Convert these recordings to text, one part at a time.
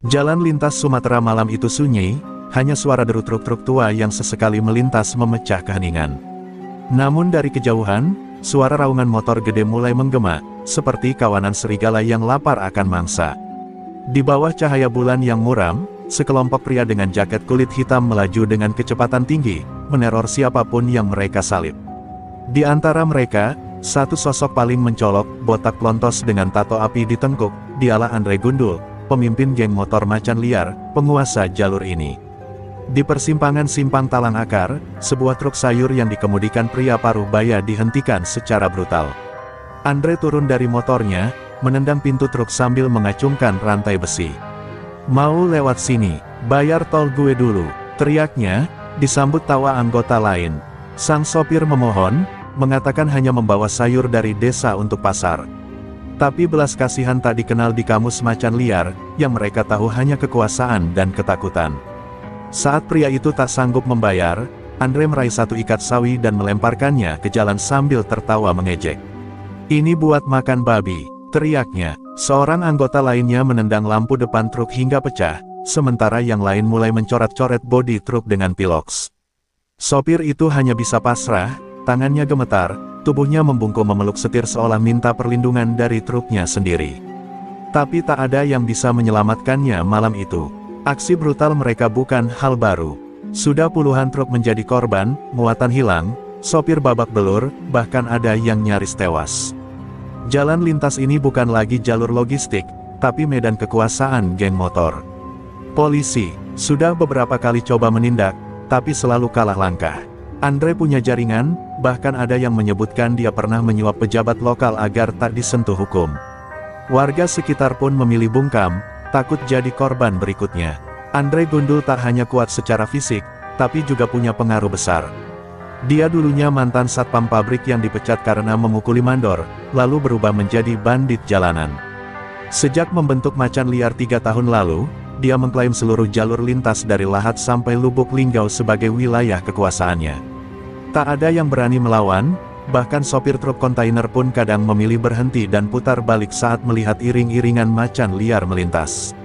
Jalan lintas Sumatera malam itu sunyi, hanya suara deru truk-truk tua yang sesekali melintas memecah keheningan. Namun dari kejauhan, suara raungan motor gede mulai menggema, seperti kawanan serigala yang lapar akan mangsa. Di bawah cahaya bulan yang muram, sekelompok pria dengan jaket kulit hitam melaju dengan kecepatan tinggi, meneror siapapun yang mereka salib. Di antara mereka, satu sosok paling mencolok, botak pelontos dengan tato api di tengkuk, dialah Andre Gundul, pemimpin geng motor macan liar, penguasa jalur ini. Di persimpangan Simpang Talang Akar, sebuah truk sayur yang dikemudikan pria paruh baya dihentikan secara brutal. Andre turun dari motornya, menendang pintu truk sambil mengacungkan rantai besi. "Mau lewat sini, bayar tol gue dulu," teriaknya, disambut tawa anggota lain. Sang sopir memohon, mengatakan hanya membawa sayur dari desa untuk pasar. Tapi belas kasihan tak dikenal di kamus macan liar, yang mereka tahu hanya kekuasaan dan ketakutan. Saat pria itu tak sanggup membayar, Andre meraih satu ikat sawi dan melemparkannya ke jalan sambil tertawa mengejek. "Ini buat makan babi," teriaknya. Seorang anggota lainnya menendang lampu depan truk hingga pecah, sementara yang lain mulai mencoret-coret bodi truk dengan piloks. Sopir itu hanya bisa pasrah, tangannya gemetar, tubuhnya membungkuk memeluk setir seolah minta perlindungan dari truknya sendiri. Tapi tak ada yang bisa menyelamatkannya malam itu. Aksi brutal mereka bukan hal baru. Sudah puluhan truk menjadi korban, muatan hilang, sopir babak belur, bahkan ada yang nyaris tewas. Jalan lintas ini bukan lagi jalur logistik, tapi medan kekuasaan geng motor. Polisi sudah beberapa kali coba menindak, tapi selalu kalah langkah. Andre punya jaringan, bahkan ada yang menyebutkan dia pernah menyuap pejabat lokal agar tak disentuh hukum. Warga sekitar pun memilih bungkam, takut jadi korban berikutnya. Andre Gundul tak hanya kuat secara fisik, tapi juga punya pengaruh besar. Dia dulunya mantan satpam pabrik yang dipecat karena memukuli mandor, lalu berubah menjadi bandit jalanan. Sejak membentuk macan liar 3 tahun lalu, dia mengklaim seluruh jalur lintas dari Lahat sampai Lubuk Linggau sebagai wilayah kekuasaannya. Tak ada yang berani melawan, bahkan sopir truk kontainer pun kadang memilih berhenti dan putar balik saat melihat iring-iringan macan liar melintas.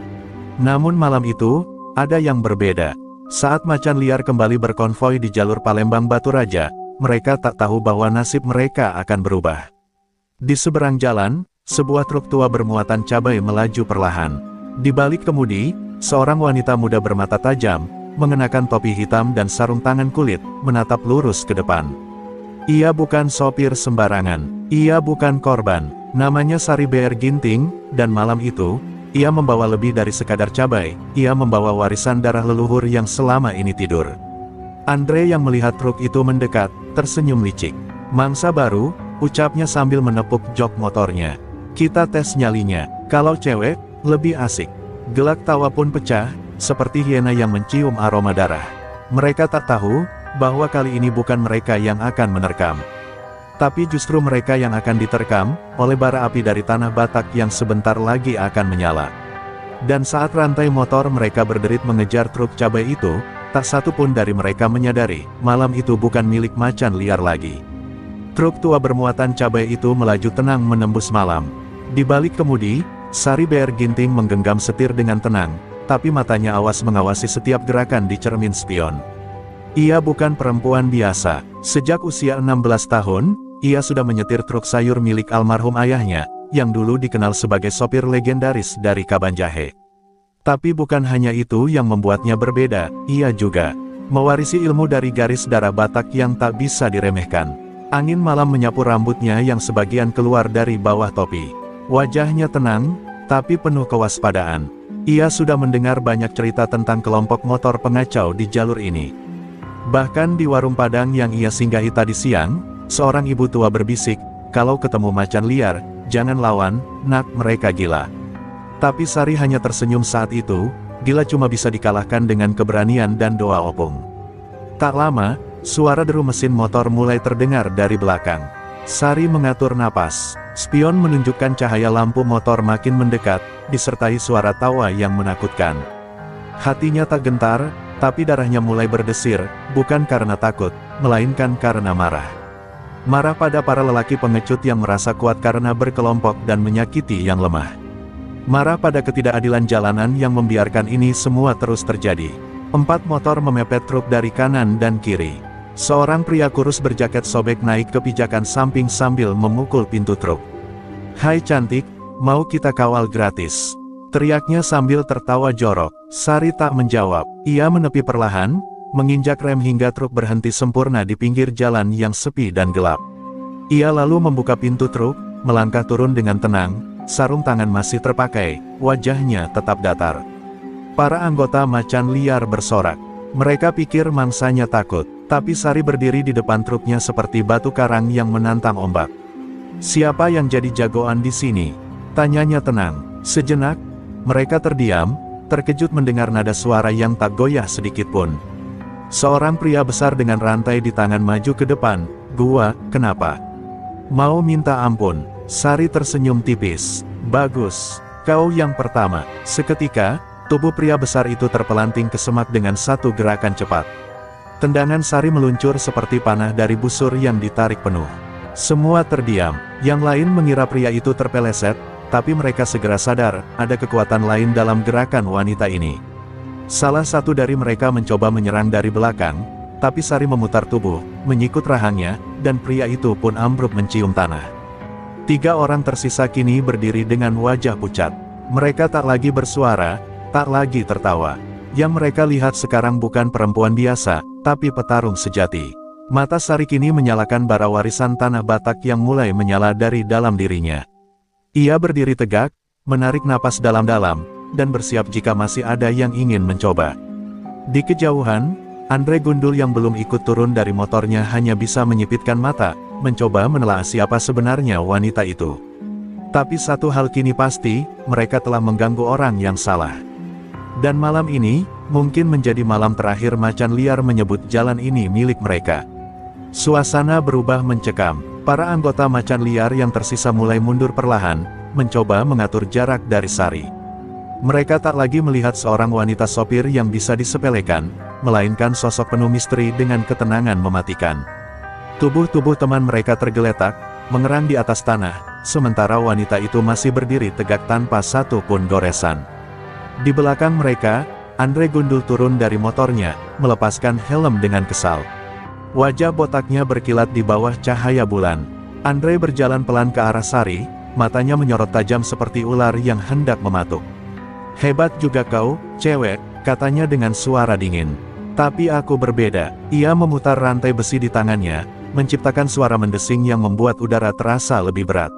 Namun malam itu, ada yang berbeda. Saat macan liar kembali berkonvoi di jalur Palembang Batu Raja, mereka tak tahu bahwa nasib mereka akan berubah. Di seberang jalan, sebuah truk tua bermuatan cabai melaju perlahan. Di balik kemudi, seorang wanita muda bermata tajam, mengenakan topi hitam dan sarung tangan kulit, menatap lurus ke depan. Ia bukan sopir sembarangan, ia bukan korban, namanya Sari BR Ginting, dan malam itu, ia membawa lebih dari sekadar cabai, ia membawa warisan darah leluhur yang selama ini tidur. Andre yang melihat truk itu mendekat, tersenyum licik. "Mangsa baru," ucapnya sambil menepuk jok motornya. "Kita tes nyalinya, kalau cewek, lebih asik." Gelak tawa pun pecah, seperti hiena yang mencium aroma darah. Mereka tak tahu, bahwa kali ini bukan mereka yang akan menerkam. Tapi justru mereka yang akan diterkam, oleh bara api dari tanah Batak yang sebentar lagi akan menyala. Dan saat rantai motor mereka berderit mengejar truk cabai itu, tak satu pun dari mereka menyadari, malam itu bukan milik macan liar lagi. Truk tua bermuatan cabai itu melaju tenang menembus malam. Di balik kemudi, Sari BR Ginting menggenggam setir dengan tenang, tapi matanya awas mengawasi setiap gerakan di cermin spion. Ia bukan perempuan biasa. Sejak usia 16 tahun, ia sudah menyetir truk sayur milik almarhum ayahnya, yang dulu dikenal sebagai sopir legendaris dari Kabanjahe. Tapi bukan hanya itu yang membuatnya berbeda, ia juga mewarisi ilmu dari garis darah Batak yang tak bisa diremehkan. Angin malam menyapu rambutnya yang sebagian keluar dari bawah topi. Wajahnya tenang, tapi penuh kewaspadaan. Ia sudah mendengar banyak cerita tentang kelompok motor pengacau di jalur ini. Bahkan di warung Padang yang ia singgahi tadi siang, seorang ibu tua berbisik, "Kalau ketemu macan liar, jangan lawan, nak, mereka gila." Tapi Sari hanya tersenyum saat itu, gila cuma bisa dikalahkan dengan keberanian dan doa opung. Tak lama, suara deru mesin motor mulai terdengar dari belakang. Sari mengatur napas. Spion menunjukkan cahaya lampu motor makin mendekat, disertai suara tawa yang menakutkan. Hatinya tak gentar, tapi darahnya mulai berdesir, bukan karena takut, melainkan karena marah. Marah pada para lelaki pengecut yang merasa kuat karena berkelompok dan menyakiti yang lemah. Marah pada ketidakadilan jalanan yang membiarkan ini semua terus terjadi. 4 motor memepet truk dari kanan dan kiri. Seorang pria kurus berjaket sobek naik ke pijakan samping sambil memukul pintu truk. "Hai cantik, mau kita kawal gratis?" teriaknya sambil tertawa jorok. Sari tak menjawab. Ia menepi perlahan, menginjak rem hingga truk berhenti sempurna di pinggir jalan yang sepi dan gelap. Ia lalu membuka pintu truk, melangkah turun dengan tenang, sarung tangan masih terpakai, wajahnya tetap datar. Para anggota macan liar bersorak. Mereka pikir mangsanya takut, tapi Sari berdiri di depan truknya seperti batu karang yang menantang ombak. "Siapa yang jadi jagoan di sini?" tanyanya tenang. Sejenak, mereka terdiam, terkejut mendengar nada suara yang tak goyah sedikitpun. Seorang pria besar dengan rantai di tangan maju ke depan. "Gua, kenapa? Mau minta ampun?" Sari tersenyum tipis. "Bagus, kau yang pertama." Seketika, tubuh pria besar itu terpelanting ke semak dengan satu gerakan cepat. Tendangan Sari meluncur seperti panah dari busur yang ditarik penuh. Semua terdiam, yang lain mengira pria itu terpeleset, tapi mereka segera sadar, ada kekuatan lain dalam gerakan wanita ini. Salah satu dari mereka mencoba menyerang dari belakang, tapi Sari memutar tubuh, menyikut rahangnya, dan pria itu pun ambruk mencium tanah. 3 orang tersisa kini berdiri dengan wajah pucat. Mereka tak lagi bersuara, tak lagi tertawa. Yang mereka lihat sekarang bukan perempuan biasa, tapi petarung sejati. Mata Sari kini menyalakan bara warisan tanah Batak yang mulai menyala dari dalam dirinya. Ia berdiri tegak, menarik napas dalam-dalam, dan bersiap jika masih ada yang ingin mencoba. Di kejauhan, Andre Gundul yang belum ikut turun dari motornya hanya bisa menyipitkan mata, mencoba menelaah siapa sebenarnya wanita itu. Tapi satu hal kini pasti, mereka telah mengganggu orang yang salah. Dan malam ini, mungkin menjadi malam terakhir macan liar menyebut jalan ini milik mereka. Suasana berubah mencekam. Para anggota macan liar yang tersisa mulai mundur perlahan, mencoba mengatur jarak dari Sari. Mereka tak lagi melihat seorang wanita sopir yang bisa disepelekan, melainkan sosok penuh misteri dengan ketenangan mematikan. Tubuh-tubuh teman mereka tergeletak, mengerang di atas tanah, sementara wanita itu masih berdiri tegak tanpa satu pun goresan. Di belakang mereka, Andre Gundul turun dari motornya, melepaskan helm dengan kesal. Wajah botaknya berkilat di bawah cahaya bulan. Andre berjalan pelan ke arah Sari, matanya menyorot tajam seperti ular yang hendak mematuk. "Hebat juga kau, cewek," katanya dengan suara dingin. "Tapi aku berbeda." Ia memutar rantai besi di tangannya, menciptakan suara mendesing yang membuat udara terasa lebih berat.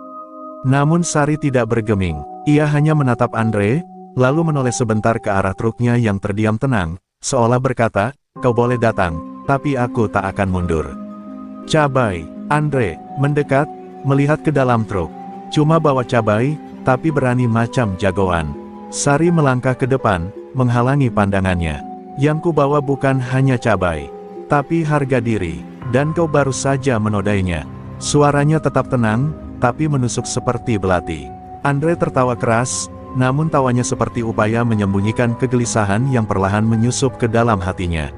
Namun Sari tidak bergeming. Ia hanya menatap Andre, lalu menoleh sebentar ke arah truknya yang terdiam tenang, seolah berkata, "Kau boleh datang, tapi aku tak akan mundur." "Cabai." Andre mendekat, melihat ke dalam truk. "Cuma bawa cabai, tapi berani macam jagoan." Sari melangkah ke depan, menghalangi pandangannya. "Yang ku bawa bukan hanya cabai, tapi harga diri, dan kau baru saja menodainya." Suaranya tetap tenang, tapi menusuk seperti belati. Andre tertawa keras, namun tawanya seperti upaya menyembunyikan kegelisahan yang perlahan menyusup ke dalam hatinya.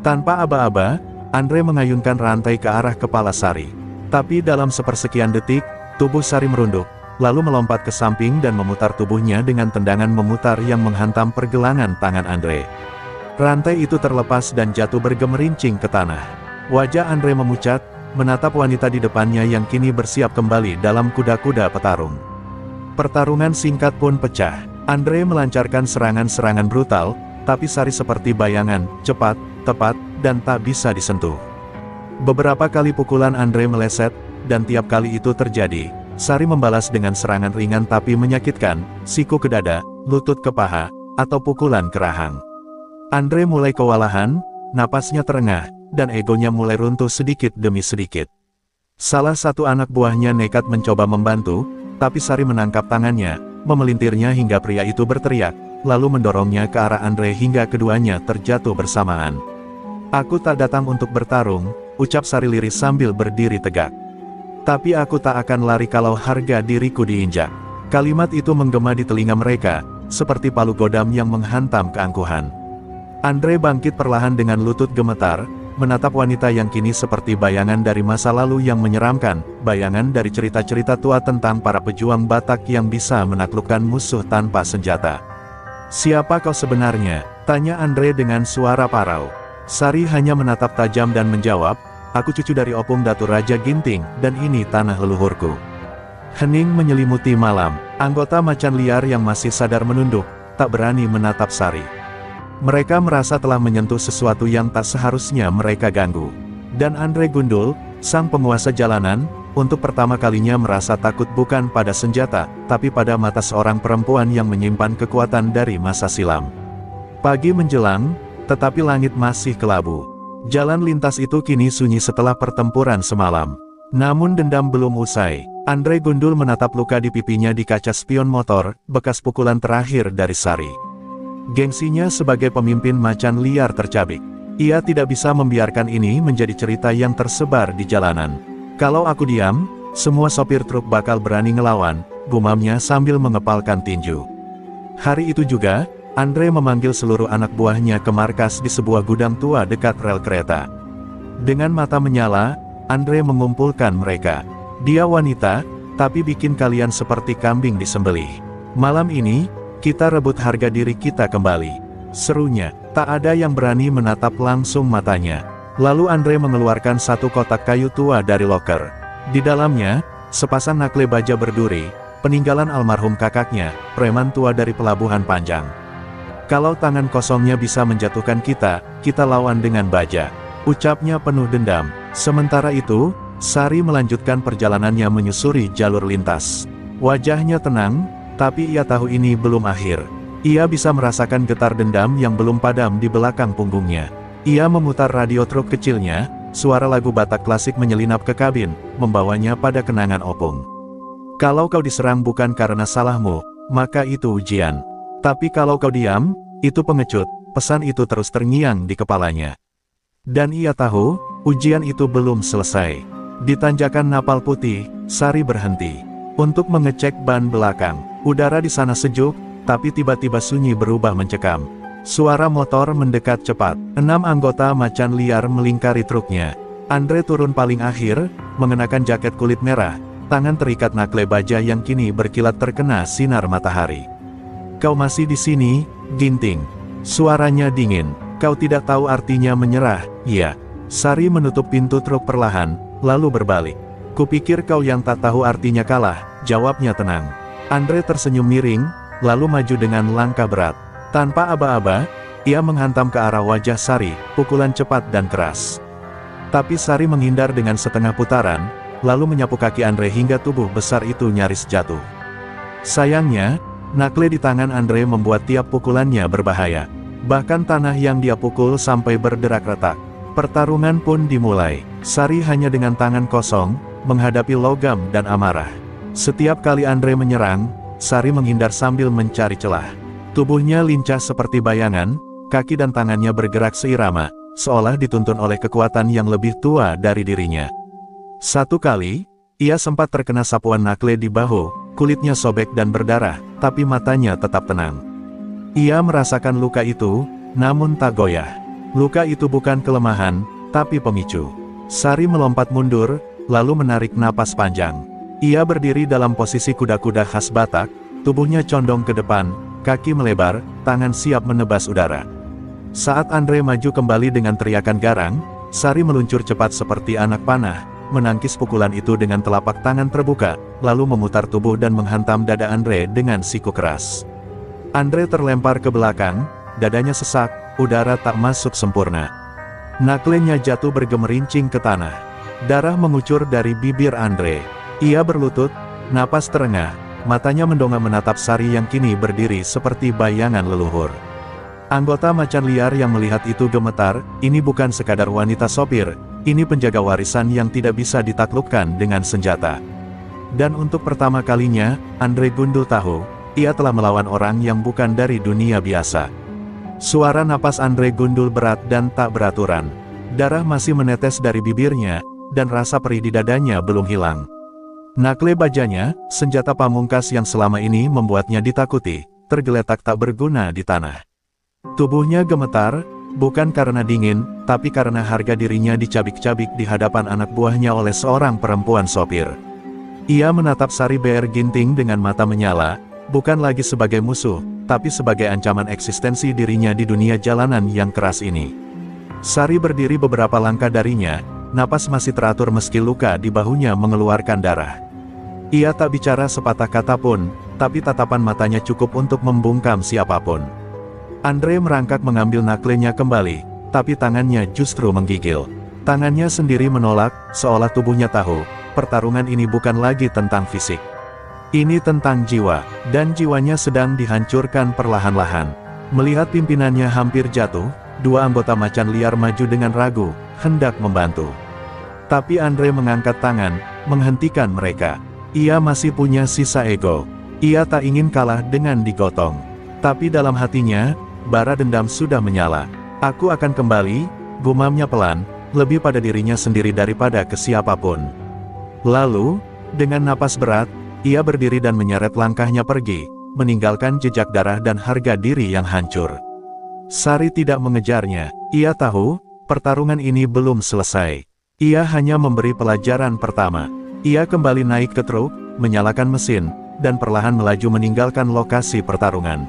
Tanpa aba-aba, Andre mengayunkan rantai ke arah kepala Sari. Tapi dalam sepersekian detik, tubuh Sari merunduk, lalu melompat ke samping dan memutar tubuhnya dengan tendangan memutar yang menghantam pergelangan tangan Andre. Rantai itu terlepas dan jatuh bergemerincing ke tanah. Wajah Andre memucat, menatap wanita di depannya yang kini bersiap kembali dalam kuda-kuda petarung. Pertarungan singkat pun pecah. Andre melancarkan serangan-serangan brutal, tapi Sari seperti bayangan, cepat, tepat, dan tak bisa disentuh. Beberapa kali pukulan Andre meleset, dan tiap kali itu terjadi, Sari membalas dengan serangan ringan tapi menyakitkan, siku ke dada, lutut ke paha, atau pukulan ke rahang. Andre mulai kewalahan, napasnya terengah, dan egonya mulai runtuh sedikit demi sedikit. Salah satu anak buahnya nekat mencoba membantu, tapi Sari menangkap tangannya, memelintirnya hingga pria itu berteriak, lalu mendorongnya ke arah Andre hingga keduanya terjatuh bersamaan. "Aku tak datang untuk bertarung," ucap Sari lirih sambil berdiri tegak. "Tapi aku tak akan lari kalau harga diriku diinjak." Kalimat itu menggema di telinga mereka, seperti palu godam yang menghantam keangkuhan. Andre bangkit perlahan dengan lutut gemetar, menatap wanita yang kini seperti bayangan dari masa lalu yang menyeramkan, bayangan dari cerita-cerita tua tentang para pejuang Batak yang bisa menaklukkan musuh tanpa senjata. "Siapa kau sebenarnya?" tanya Andre dengan suara parau. Sari hanya menatap tajam dan menjawab, "Aku cucu dari Opung Datu Raja Ginting, dan ini tanah leluhurku." Hening menyelimuti malam, anggota macan liar yang masih sadar menunduk, tak berani menatap Sari. Mereka merasa telah menyentuh sesuatu yang tak seharusnya mereka ganggu. Dan Andre Gundul, sang penguasa jalanan, untuk pertama kalinya merasa takut bukan pada senjata, tapi pada mata seorang perempuan yang menyimpan kekuatan dari masa silam. Pagi menjelang, tetapi langit masih kelabu. Jalan lintas itu kini sunyi setelah pertempuran semalam. Namun dendam belum usai. Andre Gundul menatap luka di pipinya di kaca spion motor, bekas pukulan terakhir dari Sari. Gengsinya sebagai pemimpin macan liar tercabik. Ia tidak bisa membiarkan ini menjadi cerita yang tersebar di jalanan. "Kalau aku diam, semua sopir truk bakal berani ngelawan," gumamnya sambil mengepalkan tinju. Hari itu juga, Andre memanggil seluruh anak buahnya ke markas di sebuah gudang tua dekat rel kereta. Dengan mata menyala, Andre mengumpulkan mereka. "Dia wanita, tapi bikin kalian seperti kambing disembelih. Malam ini, kita rebut harga diri kita kembali," serunya. Tak ada yang berani menatap langsung matanya. Lalu Andre mengeluarkan satu kotak kayu tua dari loker. Di dalamnya, sepasang nakle baja berduri, peninggalan almarhum kakaknya, preman tua dari Pelabuhan Panjang. "Kalau tangan kosongnya bisa menjatuhkan kita, kita lawan dengan baja," ucapnya penuh dendam. Sementara itu, Sari melanjutkan perjalanannya menyusuri jalur lintas. Wajahnya tenang, tapi ia tahu ini belum akhir. Ia bisa merasakan getar dendam yang belum padam di belakang punggungnya. Ia memutar radio truk kecilnya, suara lagu Batak klasik menyelinap ke kabin, membawanya pada kenangan Opung. "Kalau kau diserang bukan karena salahmu, maka itu ujian. Tapi kalau kau diam, itu pengecut." Pesan itu terus terngiang di kepalanya. Dan ia tahu, ujian itu belum selesai. Di tanjakan Napal Putih, Sari berhenti untuk mengecek ban belakang. Udara di sana sejuk, tapi tiba-tiba sunyi berubah mencekam. Suara motor mendekat cepat. 6 anggota macan liar melingkari truknya. Andre turun paling akhir, mengenakan jaket kulit merah, tangan terikat nakle baja yang kini berkilat terkena sinar matahari. "Kau masih di sini, Ginting?" Suaranya dingin. "Kau tidak tahu artinya menyerah, ya?" Sari menutup pintu truk perlahan, lalu berbalik. "Kupikir kau yang tak tahu artinya kalah," jawabnya tenang. Andre tersenyum miring, lalu maju dengan langkah berat. Tanpa aba-aba, ia menghantam ke arah wajah Sari, pukulan cepat dan keras. Tapi Sari menghindar dengan setengah putaran, lalu menyapu kaki Andre hingga tubuh besar itu nyaris jatuh. Sayangnya, nakle di tangan Andre membuat tiap pukulannya berbahaya. Bahkan tanah yang dia pukul sampai berderak retak. Pertarungan pun dimulai. Sari hanya dengan tangan kosong, menghadapi logam dan amarah. Setiap kali Andre menyerang, Sari menghindar sambil mencari celah. Tubuhnya lincah seperti bayangan, kaki dan tangannya bergerak seirama, seolah dituntun oleh kekuatan yang lebih tua dari dirinya. Satu kali, ia sempat terkena sapuan nakle di bahu, kulitnya sobek dan berdarah, tapi matanya tetap tenang. Ia merasakan luka itu, namun tak goyah. Luka itu bukan kelemahan, tapi pemicu. Sari melompat mundur, lalu menarik napas panjang. Ia berdiri dalam posisi kuda-kuda khas Batak, tubuhnya condong ke depan, kaki melebar, tangan siap menebas udara. Saat Andre maju kembali dengan teriakan garang, Sari meluncur cepat seperti anak panah, menangkis pukulan itu dengan telapak tangan terbuka, lalu memutar tubuh dan menghantam dada Andre dengan siku keras. Andre terlempar ke belakang, dadanya sesak, udara tak masuk sempurna. Naklenya jatuh bergemerincing ke tanah. Darah mengucur dari bibir Andre. Ia berlutut, napas terengah, matanya mendongak menatap Sari yang kini berdiri seperti bayangan leluhur. Anggota macan liar yang melihat itu gemetar, ini bukan sekadar wanita sopir, ini penjaga warisan yang tidak bisa ditaklukkan dengan senjata. Dan untuk pertama kalinya, Andre Gundul tahu, ia telah melawan orang yang bukan dari dunia biasa. Suara napas Andre Gundul berat dan tak beraturan. Darah masih menetes dari bibirnya, dan rasa perih di dadanya belum hilang. Nakle bajanya, senjata pamungkas yang selama ini membuatnya ditakuti, tergeletak tak berguna di tanah. Tubuhnya gemetar, bukan karena dingin, tapi karena harga dirinya dicabik-cabik di hadapan anak buahnya oleh seorang perempuan sopir. Ia menatap Sari BR Ginting dengan mata menyala, bukan lagi sebagai musuh, tapi sebagai ancaman eksistensi dirinya di dunia jalanan yang keras ini. Sari berdiri beberapa langkah darinya, napas masih teratur meski luka di bahunya mengeluarkan darah. Ia tak bicara sepatah kata pun, tapi tatapan matanya cukup untuk membungkam siapapun. Andre merangkak mengambil naklenya kembali, tapi tangannya justru menggigil. Tangannya sendiri menolak, seolah tubuhnya tahu, pertarungan ini bukan lagi tentang fisik. Ini tentang jiwa, dan jiwanya sedang dihancurkan perlahan-lahan. Melihat pimpinannya hampir jatuh, dua anggota macan liar maju dengan ragu, hendak membantu. Tapi Andre mengangkat tangan, menghentikan mereka. Ia masih punya sisa ego. Ia tak ingin kalah dengan digotong. Tapi dalam hatinya, bara dendam sudah menyala. Aku akan kembali, gumamnya pelan, lebih pada dirinya sendiri daripada ke siapapun. Lalu, dengan napas berat, ia berdiri dan menyeret langkahnya pergi, meninggalkan jejak darah dan harga diri yang hancur. Sari tidak mengejarnya. Ia tahu, pertarungan ini belum selesai. Ia hanya memberi pelajaran pertama. Ia kembali naik ke truk, menyalakan mesin, dan perlahan melaju meninggalkan lokasi pertarungan.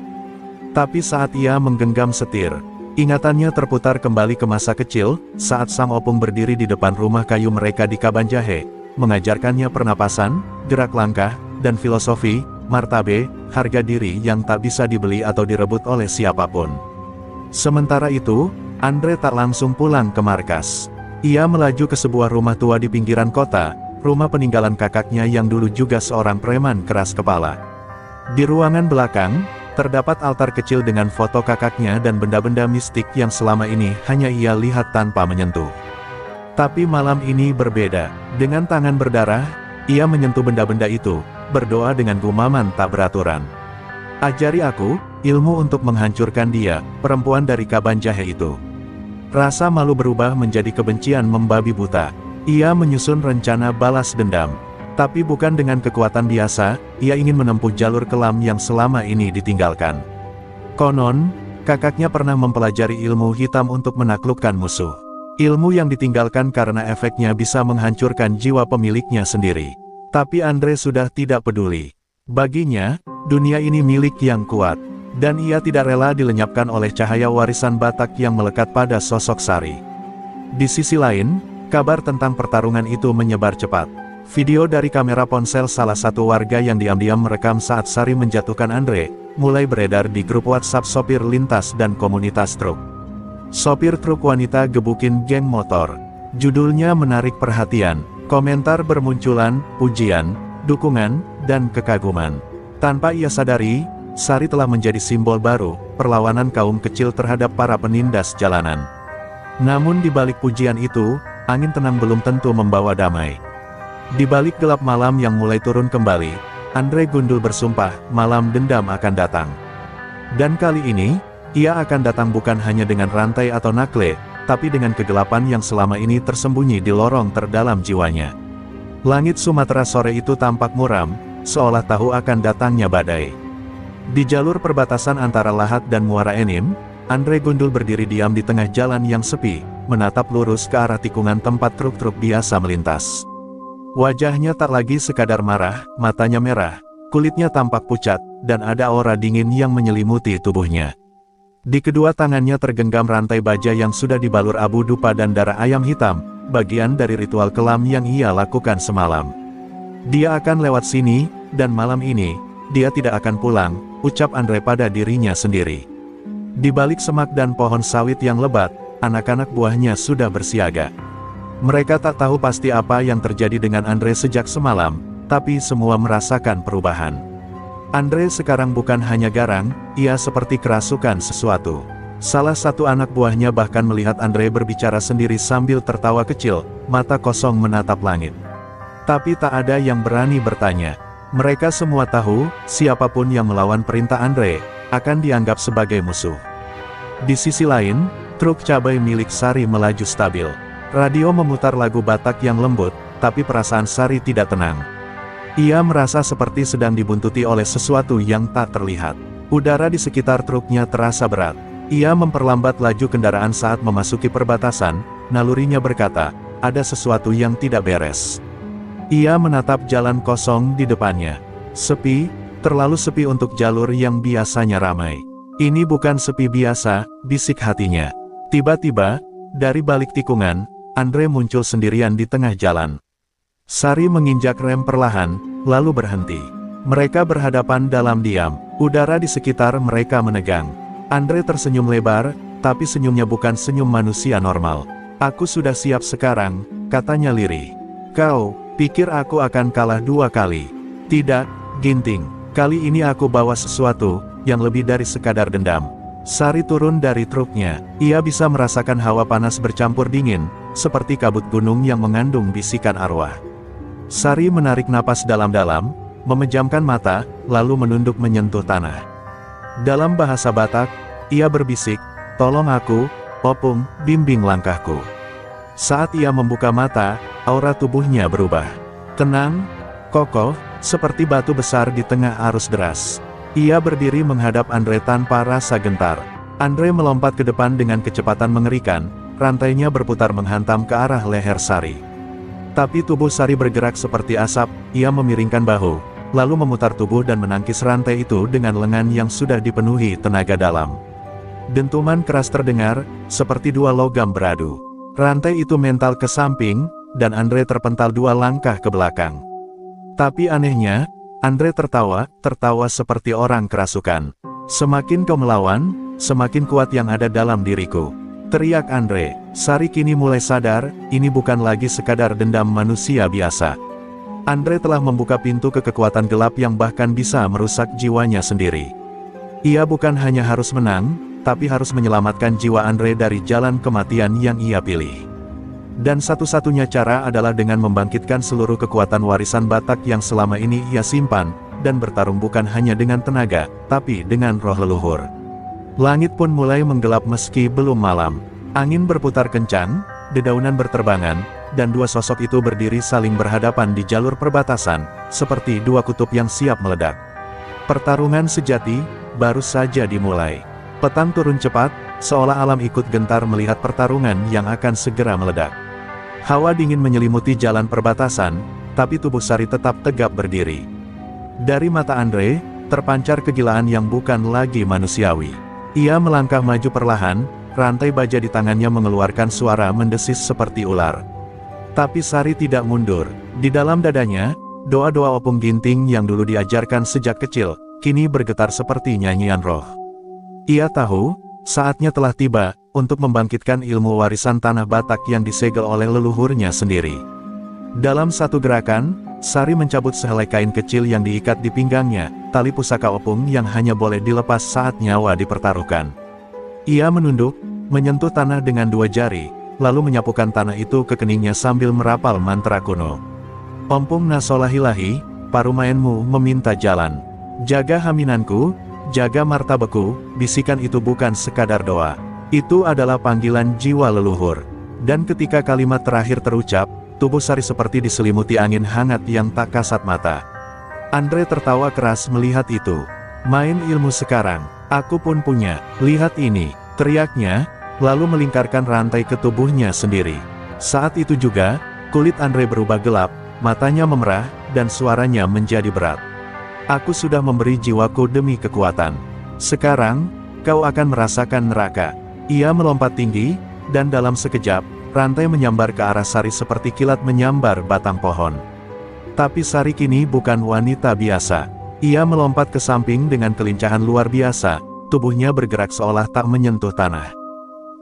Tapi saat ia menggenggam setir, ingatannya terputar kembali ke masa kecil, saat sang opung berdiri di depan rumah kayu mereka di Kabanjahe, mengajarkannya pernapasan, gerak langkah, dan filosofi, martabe, harga diri yang tak bisa dibeli atau direbut oleh siapapun. Sementara itu, Andre tak langsung pulang ke markas. Ia melaju ke sebuah rumah tua di pinggiran kota, rumah peninggalan kakaknya yang dulu juga seorang preman keras kepala. Di ruangan belakang, terdapat altar kecil dengan foto kakaknya dan benda-benda mistik yang selama ini hanya ia lihat tanpa menyentuh. Tapi malam ini berbeda. Dengan tangan berdarah, ia menyentuh benda-benda itu, berdoa dengan gumaman tak beraturan. Ajari aku, ilmu untuk menghancurkan dia, perempuan dari Kabanjahe itu. Rasa malu berubah menjadi kebencian membabi buta. Ia menyusun rencana balas dendam. Tapi bukan dengan kekuatan biasa, ia ingin menempuh jalur kelam yang selama ini ditinggalkan. Konon, kakaknya pernah mempelajari ilmu hitam untuk menaklukkan musuh. Ilmu yang ditinggalkan karena efeknya bisa menghancurkan jiwa pemiliknya sendiri. Tapi Andre sudah tidak peduli. Baginya, dunia ini milik yang kuat. Dan ia tidak rela dilenyapkan oleh cahaya warisan Batak yang melekat pada sosok Sari. Di sisi lain, kabar tentang pertarungan itu menyebar cepat. Video dari kamera ponsel salah satu warga yang diam-diam merekam saat Sari menjatuhkan Andre, mulai beredar di grup WhatsApp sopir lintas dan komunitas truk. Sopir truk wanita gebukin geng motor. Judulnya menarik perhatian, komentar bermunculan, pujian, dukungan, dan kekaguman. Tanpa ia sadari, Sari telah menjadi simbol baru, perlawanan kaum kecil terhadap para penindas jalanan. Namun di balik pujian itu, angin tenang belum tentu membawa damai. Di balik gelap malam yang mulai turun kembali, Andre Gundul bersumpah, malam dendam akan datang. Dan kali ini, ia akan datang bukan hanya dengan rantai atau nakle, tapi dengan kegelapan yang selama ini tersembunyi di lorong terdalam jiwanya. Langit Sumatera sore itu tampak muram, seolah tahu akan datangnya badai. Di jalur perbatasan antara Lahat dan Muara Enim, Andre Gundul berdiri diam di tengah jalan yang sepi, menatap lurus ke arah tikungan tempat truk-truk biasa melintas. Wajahnya tak lagi sekadar marah, matanya merah, kulitnya tampak pucat, dan ada aura dingin yang menyelimuti tubuhnya. Di kedua tangannya tergenggam rantai baja yang sudah dibalur abu dupa dan darah ayam hitam, bagian dari ritual kelam yang ia lakukan semalam. Dia akan lewat sini, dan malam ini, dia tidak akan pulang, ucap Andre pada dirinya sendiri. Di balik semak dan pohon sawit yang lebat, anak-anak buahnya sudah bersiaga. Mereka tak tahu pasti apa yang terjadi dengan Andre sejak semalam, tapi semua merasakan perubahan. Andre sekarang bukan hanya garang, ia seperti kerasukan sesuatu. Salah satu anak buahnya bahkan melihat Andre berbicara sendiri sambil tertawa kecil, mata kosong menatap langit. Tapi tak ada yang berani bertanya. Mereka semua tahu, siapapun yang melawan perintah Andre, akan dianggap sebagai musuh. Di sisi lain, truk cabai milik Sari melaju stabil. Radio memutar lagu Batak yang lembut, tapi perasaan Sari tidak tenang. Ia merasa seperti sedang dibuntuti oleh sesuatu yang tak terlihat. Udara di sekitar truknya terasa berat. Ia memperlambat laju kendaraan saat memasuki perbatasan, nalurinya berkata, ada sesuatu yang tidak beres. Ia menatap jalan kosong di depannya. Sepi, terlalu sepi untuk jalur yang biasanya ramai. Ini bukan sepi biasa, bisik hatinya. Tiba-tiba, dari balik tikungan, Andre muncul sendirian di tengah jalan. Sari menginjak rem perlahan, lalu berhenti. Mereka berhadapan dalam diam. Udara di sekitar mereka menegang. Andre tersenyum lebar, tapi senyumnya bukan senyum manusia normal. Aku sudah siap sekarang, katanya lirih. Kau pikir aku akan kalah 2 kali? Tidak, Ginting. Kali ini aku bawa sesuatu yang lebih dari sekadar dendam. Sari turun dari truknya. Ia bisa merasakan hawa panas bercampur dingin, seperti kabut gunung yang mengandung bisikan arwah. Sari menarik napas dalam-dalam, memejamkan mata, lalu menunduk menyentuh tanah. Dalam bahasa Batak, ia berbisik, tolong aku, Opung, bimbing langkahku. Saat ia membuka mata, aura tubuhnya berubah. Tenang, kokoh, seperti batu besar di tengah arus deras. Ia berdiri menghadap Andre tanpa rasa gentar. Andre melompat ke depan dengan kecepatan mengerikan, rantainya berputar menghantam ke arah leher Sari. Tapi tubuh Sari bergerak seperti asap, ia memiringkan bahu, lalu memutar tubuh dan menangkis rantai itu dengan lengan yang sudah dipenuhi tenaga dalam. Dentuman keras terdengar, seperti 2 logam beradu. Rantai itu mental ke samping, dan Andre terpental 2 langkah ke belakang. Tapi anehnya, Andre tertawa seperti orang kerasukan. Semakin kau melawan, semakin kuat yang ada dalam diriku. Teriak Andre. Sari kini mulai sadar, ini bukan lagi sekadar dendam manusia biasa. Andre telah membuka pintu ke kekuatan gelap yang bahkan bisa merusak jiwanya sendiri. Ia bukan hanya harus menang, tapi harus menyelamatkan jiwa Andre dari jalan kematian yang ia pilih. Dan satu-satunya cara adalah dengan membangkitkan seluruh kekuatan warisan Batak yang selama ini ia simpan, dan bertarung bukan hanya dengan tenaga, tapi dengan roh leluhur. Langit pun mulai menggelap meski belum malam. Angin berputar kencang, dedaunan berterbangan, dan 2 sosok itu berdiri saling berhadapan di jalur perbatasan, seperti 2 kutub yang siap meledak. Pertarungan sejati, baru saja dimulai. Petang turun cepat, seolah alam ikut gentar melihat pertarungan yang akan segera meledak. Hawa dingin menyelimuti jalan perbatasan, tapi tubuh Sari tetap tegap berdiri. Dari mata Andre, terpancar kegilaan yang bukan lagi manusiawi. Ia melangkah maju perlahan, rantai baja di tangannya mengeluarkan suara mendesis seperti ular. Tapi Sari tidak mundur. Di dalam dadanya, doa-doa Opung Ginting yang dulu diajarkan sejak kecil, kini bergetar seperti nyanyian roh. Ia tahu, saatnya telah tiba, untuk membangkitkan ilmu warisan tanah Batak yang disegel oleh leluhurnya sendiri. Dalam satu gerakan, Sari mencabut sehelai kain kecil yang diikat di pinggangnya, tali pusaka Opung yang hanya boleh dilepas saat nyawa dipertaruhkan. Ia menunduk, menyentuh tanah dengan 2 jari, lalu menyapukan tanah itu ke keningnya sambil merapal mantra kuno. Ompung nasolahilahi, parumaenmu meminta jalan. Jaga haminanku, jaga martabaku, bisikan itu bukan sekadar doa. Itu adalah panggilan jiwa leluhur. Dan ketika kalimat terakhir terucap, tubuh Sari seperti diselimuti angin hangat yang tak kasat mata. Andre tertawa keras melihat itu. Main ilmu sekarang, aku pun punya, lihat ini, teriaknya, lalu melingkarkan rantai ke tubuhnya sendiri. Saat itu juga, kulit Andre berubah gelap, matanya memerah, dan suaranya menjadi berat. Aku sudah memberi jiwaku demi kekuatan. Sekarang, kau akan merasakan neraka. Ia melompat tinggi, dan dalam sekejap, rantai menyambar ke arah Sari seperti kilat menyambar batang pohon. Tapi Sari kini bukan wanita biasa. Ia melompat ke samping dengan kelincahan luar biasa, tubuhnya bergerak seolah tak menyentuh tanah.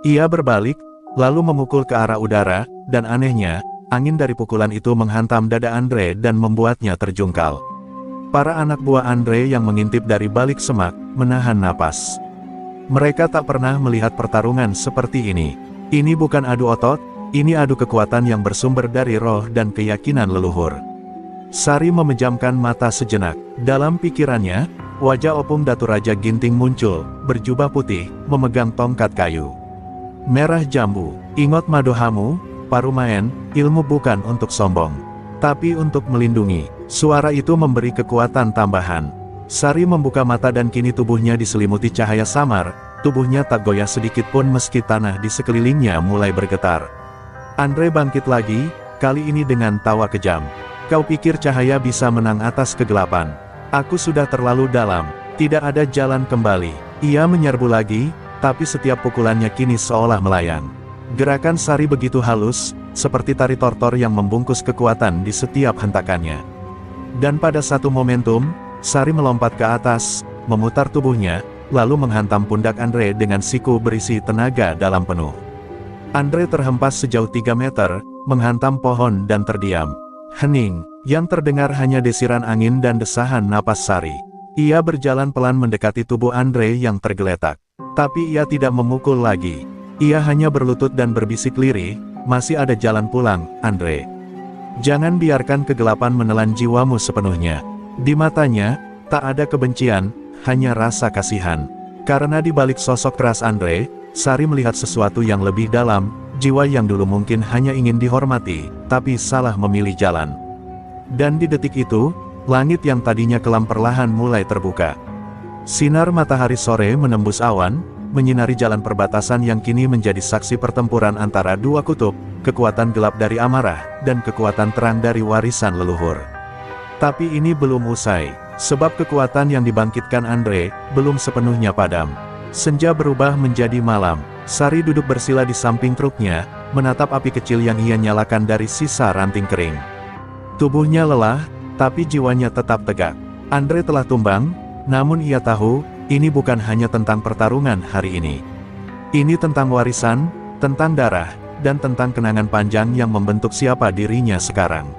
Ia berbalik, lalu memukul ke arah udara, dan anehnya, angin dari pukulan itu menghantam dada Andre dan membuatnya terjungkal. Para anak buah Andre yang mengintip dari balik semak, menahan napas. Mereka tak pernah melihat pertarungan seperti ini. Ini bukan adu otot, ini adu kekuatan yang bersumber dari roh dan keyakinan leluhur. Sari memejamkan mata sejenak. Dalam pikirannya, wajah Opung Datu Raja Ginting muncul, berjubah putih, memegang tongkat kayu. Merah jambu, ingot madohamu, parumaen, ilmu bukan untuk sombong, tapi untuk melindungi. Suara itu memberi kekuatan tambahan. Sari membuka mata dan kini tubuhnya diselimuti cahaya samar, tubuhnya tak goyah sedikit pun meski tanah di sekelilingnya mulai bergetar. Andre bangkit lagi, kali ini dengan tawa kejam. Kau pikir cahaya bisa menang atas kegelapan? Aku sudah terlalu dalam, tidak ada jalan kembali. Ia menyerbu lagi, tapi setiap pukulannya kini seolah melayang. Gerakan Sari begitu halus, seperti tari tortor yang membungkus kekuatan di setiap hentakannya. Dan pada satu momentum, Sari melompat ke atas, memutar tubuhnya, lalu menghantam pundak Andre dengan siku berisi tenaga dalam penuh. Andre terhempas sejauh 3 meter, menghantam pohon dan terdiam. Hening, yang terdengar hanya desiran angin dan desahan napas Sari. Ia berjalan pelan mendekati tubuh Andre yang tergeletak. Tapi ia tidak memukul lagi. Ia hanya berlutut dan berbisik lirih, masih ada jalan pulang, Andre. Jangan biarkan kegelapan menelan jiwamu sepenuhnya. Di matanya, tak ada kebencian, hanya rasa kasihan. Karena di balik sosok keras Andre, Sari melihat sesuatu yang lebih dalam, jiwa yang dulu mungkin hanya ingin dihormati, tapi salah memilih jalan. Dan di detik itu, langit yang tadinya kelam perlahan mulai terbuka. Sinar matahari sore menembus awan, menyinari jalan perbatasan yang kini menjadi saksi pertempuran antara dua kutub, kekuatan gelap dari amarah, dan kekuatan terang dari warisan leluhur. Tapi ini belum usai, sebab kekuatan yang dibangkitkan Andre, belum sepenuhnya padam. Senja berubah menjadi malam, Sari duduk bersila di samping truknya, menatap api kecil yang ia nyalakan dari sisa ranting kering. Tubuhnya lelah, tapi jiwanya tetap tegak. Andre telah tumbang, namun ia tahu, ini bukan hanya tentang pertarungan hari ini. Ini tentang warisan, tentang darah, dan tentang kenangan panjang yang membentuk siapa dirinya sekarang.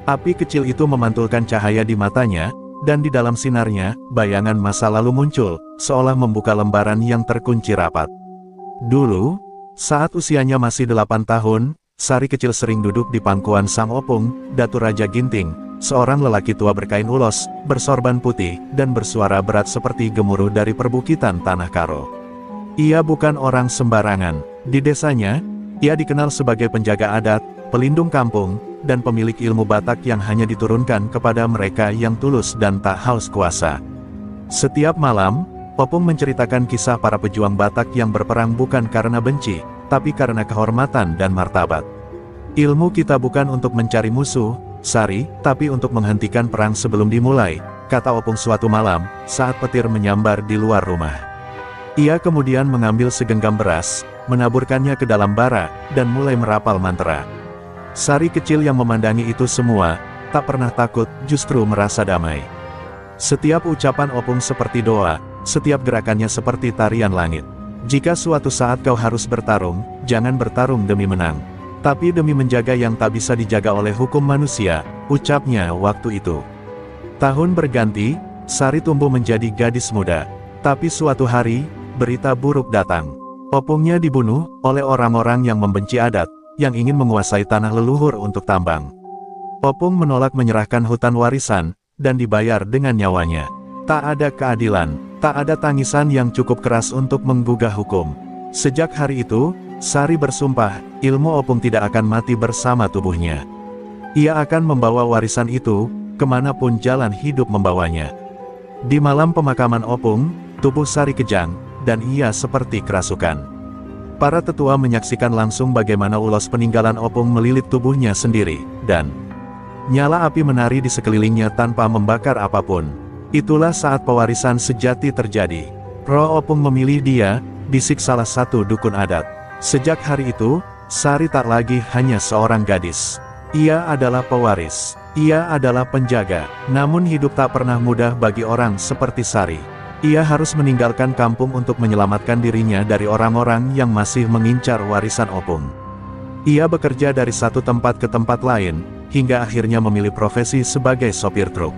Api kecil itu memantulkan cahaya di matanya, dan di dalam sinarnya, bayangan masa lalu muncul, seolah membuka lembaran yang terkunci rapat. Dulu, saat usianya masih 8 tahun, Sari kecil sering duduk di pangkuan Sang Opung, Datu Raja Ginting, seorang lelaki tua berkain ulos, bersorban putih, dan bersuara berat seperti gemuruh dari perbukitan Tanah Karo. Ia bukan orang sembarangan. Di desanya, ia dikenal sebagai penjaga adat, pelindung kampung, dan pemilik ilmu Batak yang hanya diturunkan kepada mereka yang tulus dan tak haus kuasa. Setiap malam, Opung menceritakan kisah para pejuang Batak yang berperang bukan karena benci, tapi karena kehormatan dan martabat. Ilmu kita bukan untuk mencari musuh, Sari, tapi untuk menghentikan perang sebelum dimulai, kata Opung suatu malam, saat petir menyambar di luar rumah. Ia kemudian mengambil segenggam beras, menaburkannya ke dalam bara, dan mulai merapal mantra. Sari kecil yang memandangi itu semua, tak pernah takut, justru merasa damai. Setiap ucapan Opung seperti doa, setiap gerakannya seperti tarian langit. Jika suatu saat kau harus bertarung, jangan bertarung demi menang, tapi demi menjaga yang tak bisa dijaga oleh hukum manusia, ucapnya waktu itu. Tahun berganti, Sari tumbuh menjadi gadis muda. Tapi suatu hari, berita buruk datang. Opungnya dibunuh oleh orang-orang yang membenci adat, yang ingin menguasai tanah leluhur untuk tambang. Opung menolak menyerahkan hutan warisan, dan dibayar dengan nyawanya. Tak ada keadilan, tak ada tangisan yang cukup keras untuk menggugah hukum. Sejak hari itu, Sari bersumpah, ilmu Opung tidak akan mati bersama tubuhnya. Ia akan membawa warisan itu, kemanapun jalan hidup membawanya. Di malam pemakaman Opung, tubuh Sari kejang, dan ia seperti kerasukan. Para tetua menyaksikan langsung bagaimana ulos peninggalan Opung melilit tubuhnya sendiri, dan nyala api menari di sekelilingnya tanpa membakar apapun. Itulah saat pewarisan sejati terjadi. Roh Opung memilih dia, bisik salah satu dukun adat. Sejak hari itu, Sari tak lagi hanya seorang gadis. Ia adalah pewaris. Ia adalah penjaga. Namun hidup tak pernah mudah bagi orang seperti Sari. Ia harus meninggalkan kampung untuk menyelamatkan dirinya dari orang-orang yang masih mengincar warisan Opung. Ia bekerja dari satu tempat ke tempat lain, hingga akhirnya memilih profesi sebagai sopir truk.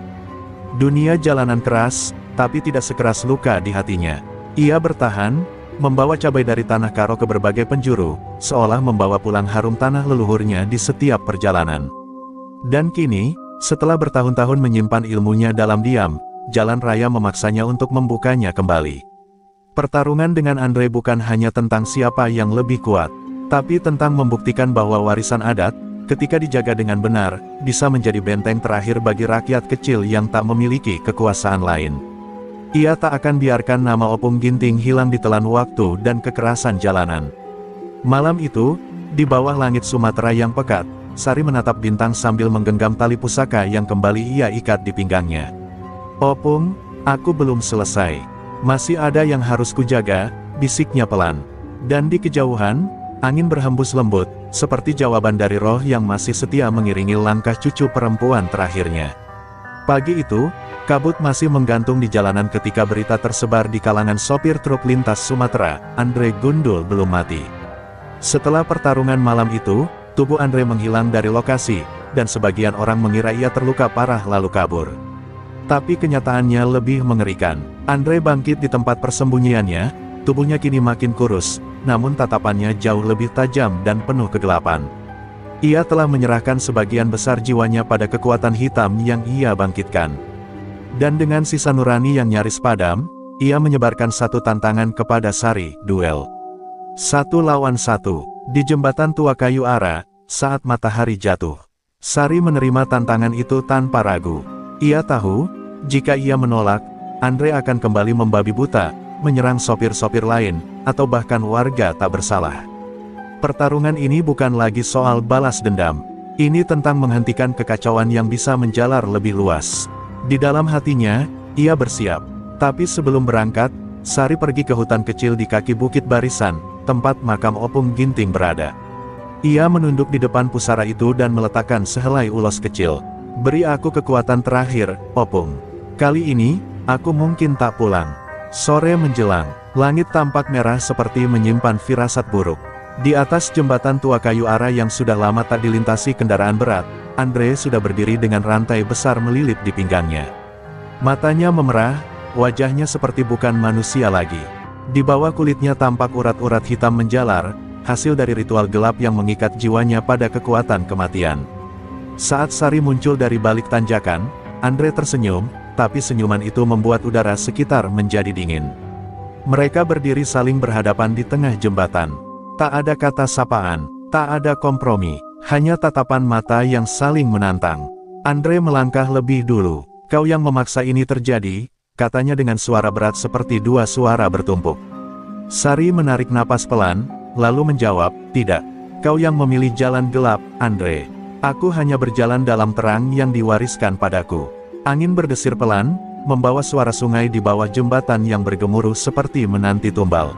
Dunia jalanan keras, tapi tidak sekeras luka di hatinya. Ia bertahan, membawa cabai dari Tanah Karo ke berbagai penjuru, seolah membawa pulang harum tanah leluhurnya di setiap perjalanan. Dan kini, setelah bertahun-tahun menyimpan ilmunya dalam diam, jalan raya memaksanya untuk membukanya kembali. Pertarungan dengan Andre bukan hanya tentang siapa yang lebih kuat, tapi tentang membuktikan bahwa warisan adat, ketika dijaga dengan benar, bisa menjadi benteng terakhir bagi rakyat kecil yang tak memiliki kekuasaan lain. Ia tak akan biarkan nama Opung Ginting hilang ditelan waktu dan kekerasan jalanan. Malam itu, di bawah langit Sumatera yang pekat, Sari menatap bintang sambil menggenggam tali pusaka yang kembali ia ikat di pinggangnya. "Opung, aku belum selesai. Masih ada yang harus kujaga," bisiknya pelan. Dan di kejauhan, angin berhembus lembut, seperti jawaban dari roh yang masih setia mengiringi langkah cucu perempuan terakhirnya. Pagi itu, kabut masih menggantung di jalanan ketika berita tersebar di kalangan sopir truk lintas Sumatera, Andre Gundul belum mati. Setelah pertarungan malam itu, tubuh Andre menghilang dari lokasi, dan sebagian orang mengira ia terluka parah lalu kabur. Tapi kenyataannya lebih mengerikan. Andre bangkit di tempat persembunyiannya, tubuhnya kini makin kurus, namun tatapannya jauh lebih tajam dan penuh kegelapan. Ia telah menyerahkan sebagian besar jiwanya pada kekuatan hitam yang ia bangkitkan. Dan dengan sisa nurani yang nyaris padam, ia menyebarkan satu tantangan kepada Sari, duel 1 lawan 1, di jembatan tua kayu ara, saat matahari jatuh. Sari menerima tantangan itu tanpa ragu. Ia tahu, jika ia menolak, Andre akan kembali membabi buta, menyerang sopir-sopir lain, atau bahkan warga tak bersalah. Pertarungan ini bukan lagi soal balas dendam. Ini tentang menghentikan kekacauan yang bisa menjalar lebih luas. Di dalam hatinya, ia bersiap. Tapi sebelum berangkat, Sari pergi ke hutan kecil di kaki Bukit Barisan, tempat makam Opung Ginting berada. Ia menunduk di depan pusara itu dan meletakkan sehelai ulos kecil. "Beri aku kekuatan terakhir, Opung. Kali ini, aku mungkin tak pulang." Sore menjelang, langit tampak merah seperti menyimpan firasat buruk. Di atas jembatan tua kayu ara yang sudah lama tak dilintasi kendaraan berat, Andre sudah berdiri dengan rantai besar melilit di pinggangnya. Matanya memerah, wajahnya seperti bukan manusia lagi. Di bawah kulitnya tampak urat-urat hitam menjalar, hasil dari ritual gelap yang mengikat jiwanya pada kekuatan kematian. Saat Sari muncul dari balik tanjakan, Andre tersenyum, tapi senyuman itu membuat udara sekitar menjadi dingin. Mereka berdiri saling berhadapan di tengah jembatan. Tak ada kata sapaan, tak ada kompromi, hanya tatapan mata yang saling menantang. Andre melangkah lebih dulu. "Kau yang memaksa ini terjadi," katanya dengan suara berat seperti dua suara bertumpuk. Sari menarik napas pelan, lalu menjawab, "Tidak. Kau yang memilih jalan gelap, Andre. Aku hanya berjalan dalam terang yang diwariskan padaku." Angin berdesir pelan, membawa suara sungai di bawah jembatan yang bergemuruh seperti menanti tumbal.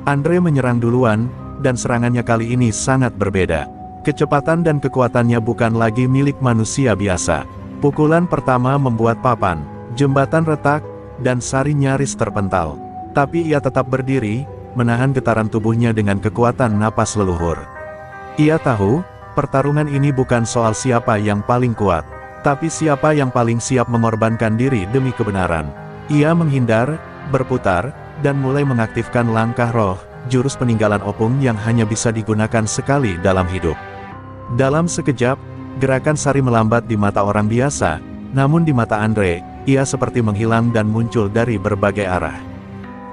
Andre menyerang duluan, dan serangannya kali ini sangat berbeda. Kecepatan dan kekuatannya bukan lagi milik manusia biasa. Pukulan pertama membuat papan, jembatan retak, dan Sari nyaris terpental. Tapi ia tetap berdiri, menahan getaran tubuhnya dengan kekuatan napas leluhur. Ia tahu, pertarungan ini bukan soal siapa yang paling kuat, tapi siapa yang paling siap mengorbankan diri demi kebenaran. Ia menghindar, berputar, dan mulai mengaktifkan langkah roh, jurus peninggalan Opung yang hanya bisa digunakan sekali dalam hidup. Dalam sekejap, gerakan Sari melambat di mata orang biasa, namun di mata Andre, ia seperti menghilang dan muncul dari berbagai arah.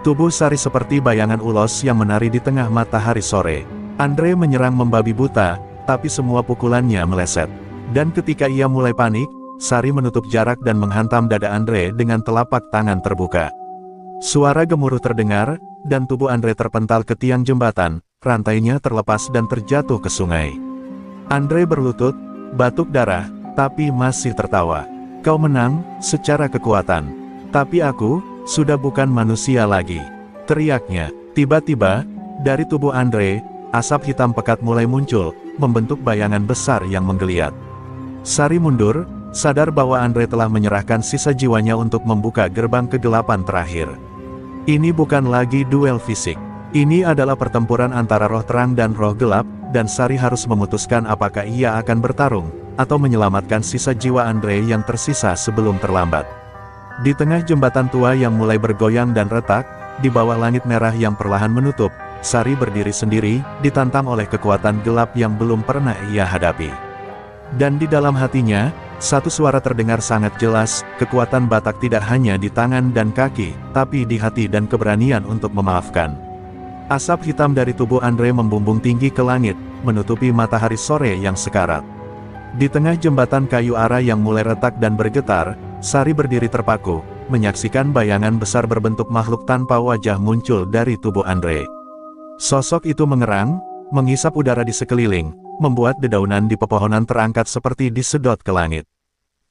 Tubuh Sari seperti bayangan ulos yang menari di tengah matahari sore. Andre menyerang membabi buta, tapi semua pukulannya meleset. Dan ketika ia mulai panik, Sari menutup jarak dan menghantam dada Andre dengan telapak tangan terbuka. Suara gemuruh terdengar, dan tubuh Andre terpental ke tiang jembatan, rantainya terlepas dan terjatuh ke sungai. Andre berlutut, batuk darah, tapi masih tertawa. "Kau menang, secara kekuatan. Tapi aku, sudah bukan manusia lagi," teriaknya. Tiba-tiba, dari tubuh Andre, asap hitam pekat mulai muncul, membentuk bayangan besar yang menggeliat. Sari mundur, sadar bahwa Andre telah menyerahkan sisa jiwanya untuk membuka gerbang kegelapan terakhir. Ini bukan lagi duel fisik. Ini adalah pertempuran antara roh terang dan roh gelap, dan Sari harus memutuskan apakah ia akan bertarung, atau menyelamatkan sisa jiwa Andre yang tersisa sebelum terlambat. Di tengah jembatan tua yang mulai bergoyang dan retak, di bawah langit merah yang perlahan menutup, Sari berdiri sendiri, ditantang oleh kekuatan gelap yang belum pernah ia hadapi. Dan di dalam hatinya, satu suara terdengar sangat jelas, kekuatan Batak tidak hanya di tangan dan kaki, tapi di hati dan keberanian untuk memaafkan. Asap hitam dari tubuh Andre membumbung tinggi ke langit, menutupi matahari sore yang sekarat. Di tengah jembatan kayu ara yang mulai retak dan bergetar, Sari berdiri terpaku, menyaksikan bayangan besar berbentuk makhluk tanpa wajah muncul dari tubuh Andre. Sosok itu mengerang, menghisap udara di sekeliling, membuat dedaunan di pepohonan terangkat seperti disedot ke langit.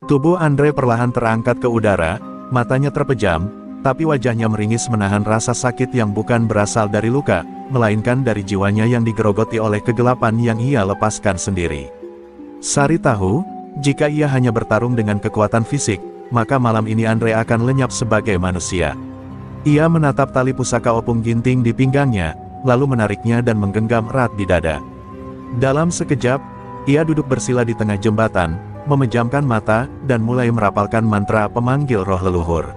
Tubuh Andre perlahan terangkat ke udara, matanya terpejam, tapi wajahnya meringis menahan rasa sakit yang bukan berasal dari luka, melainkan dari jiwanya yang digerogoti oleh kegelapan yang ia lepaskan sendiri. Sari tahu, jika ia hanya bertarung dengan kekuatan fisik, maka malam ini Andre akan lenyap sebagai manusia. Ia menatap tali pusaka Opung Ginting di pinggangnya, lalu menariknya dan menggenggam erat di dada. Dalam sekejap, ia duduk bersila di tengah jembatan, memejamkan mata, dan mulai merapalkan mantra pemanggil roh leluhur.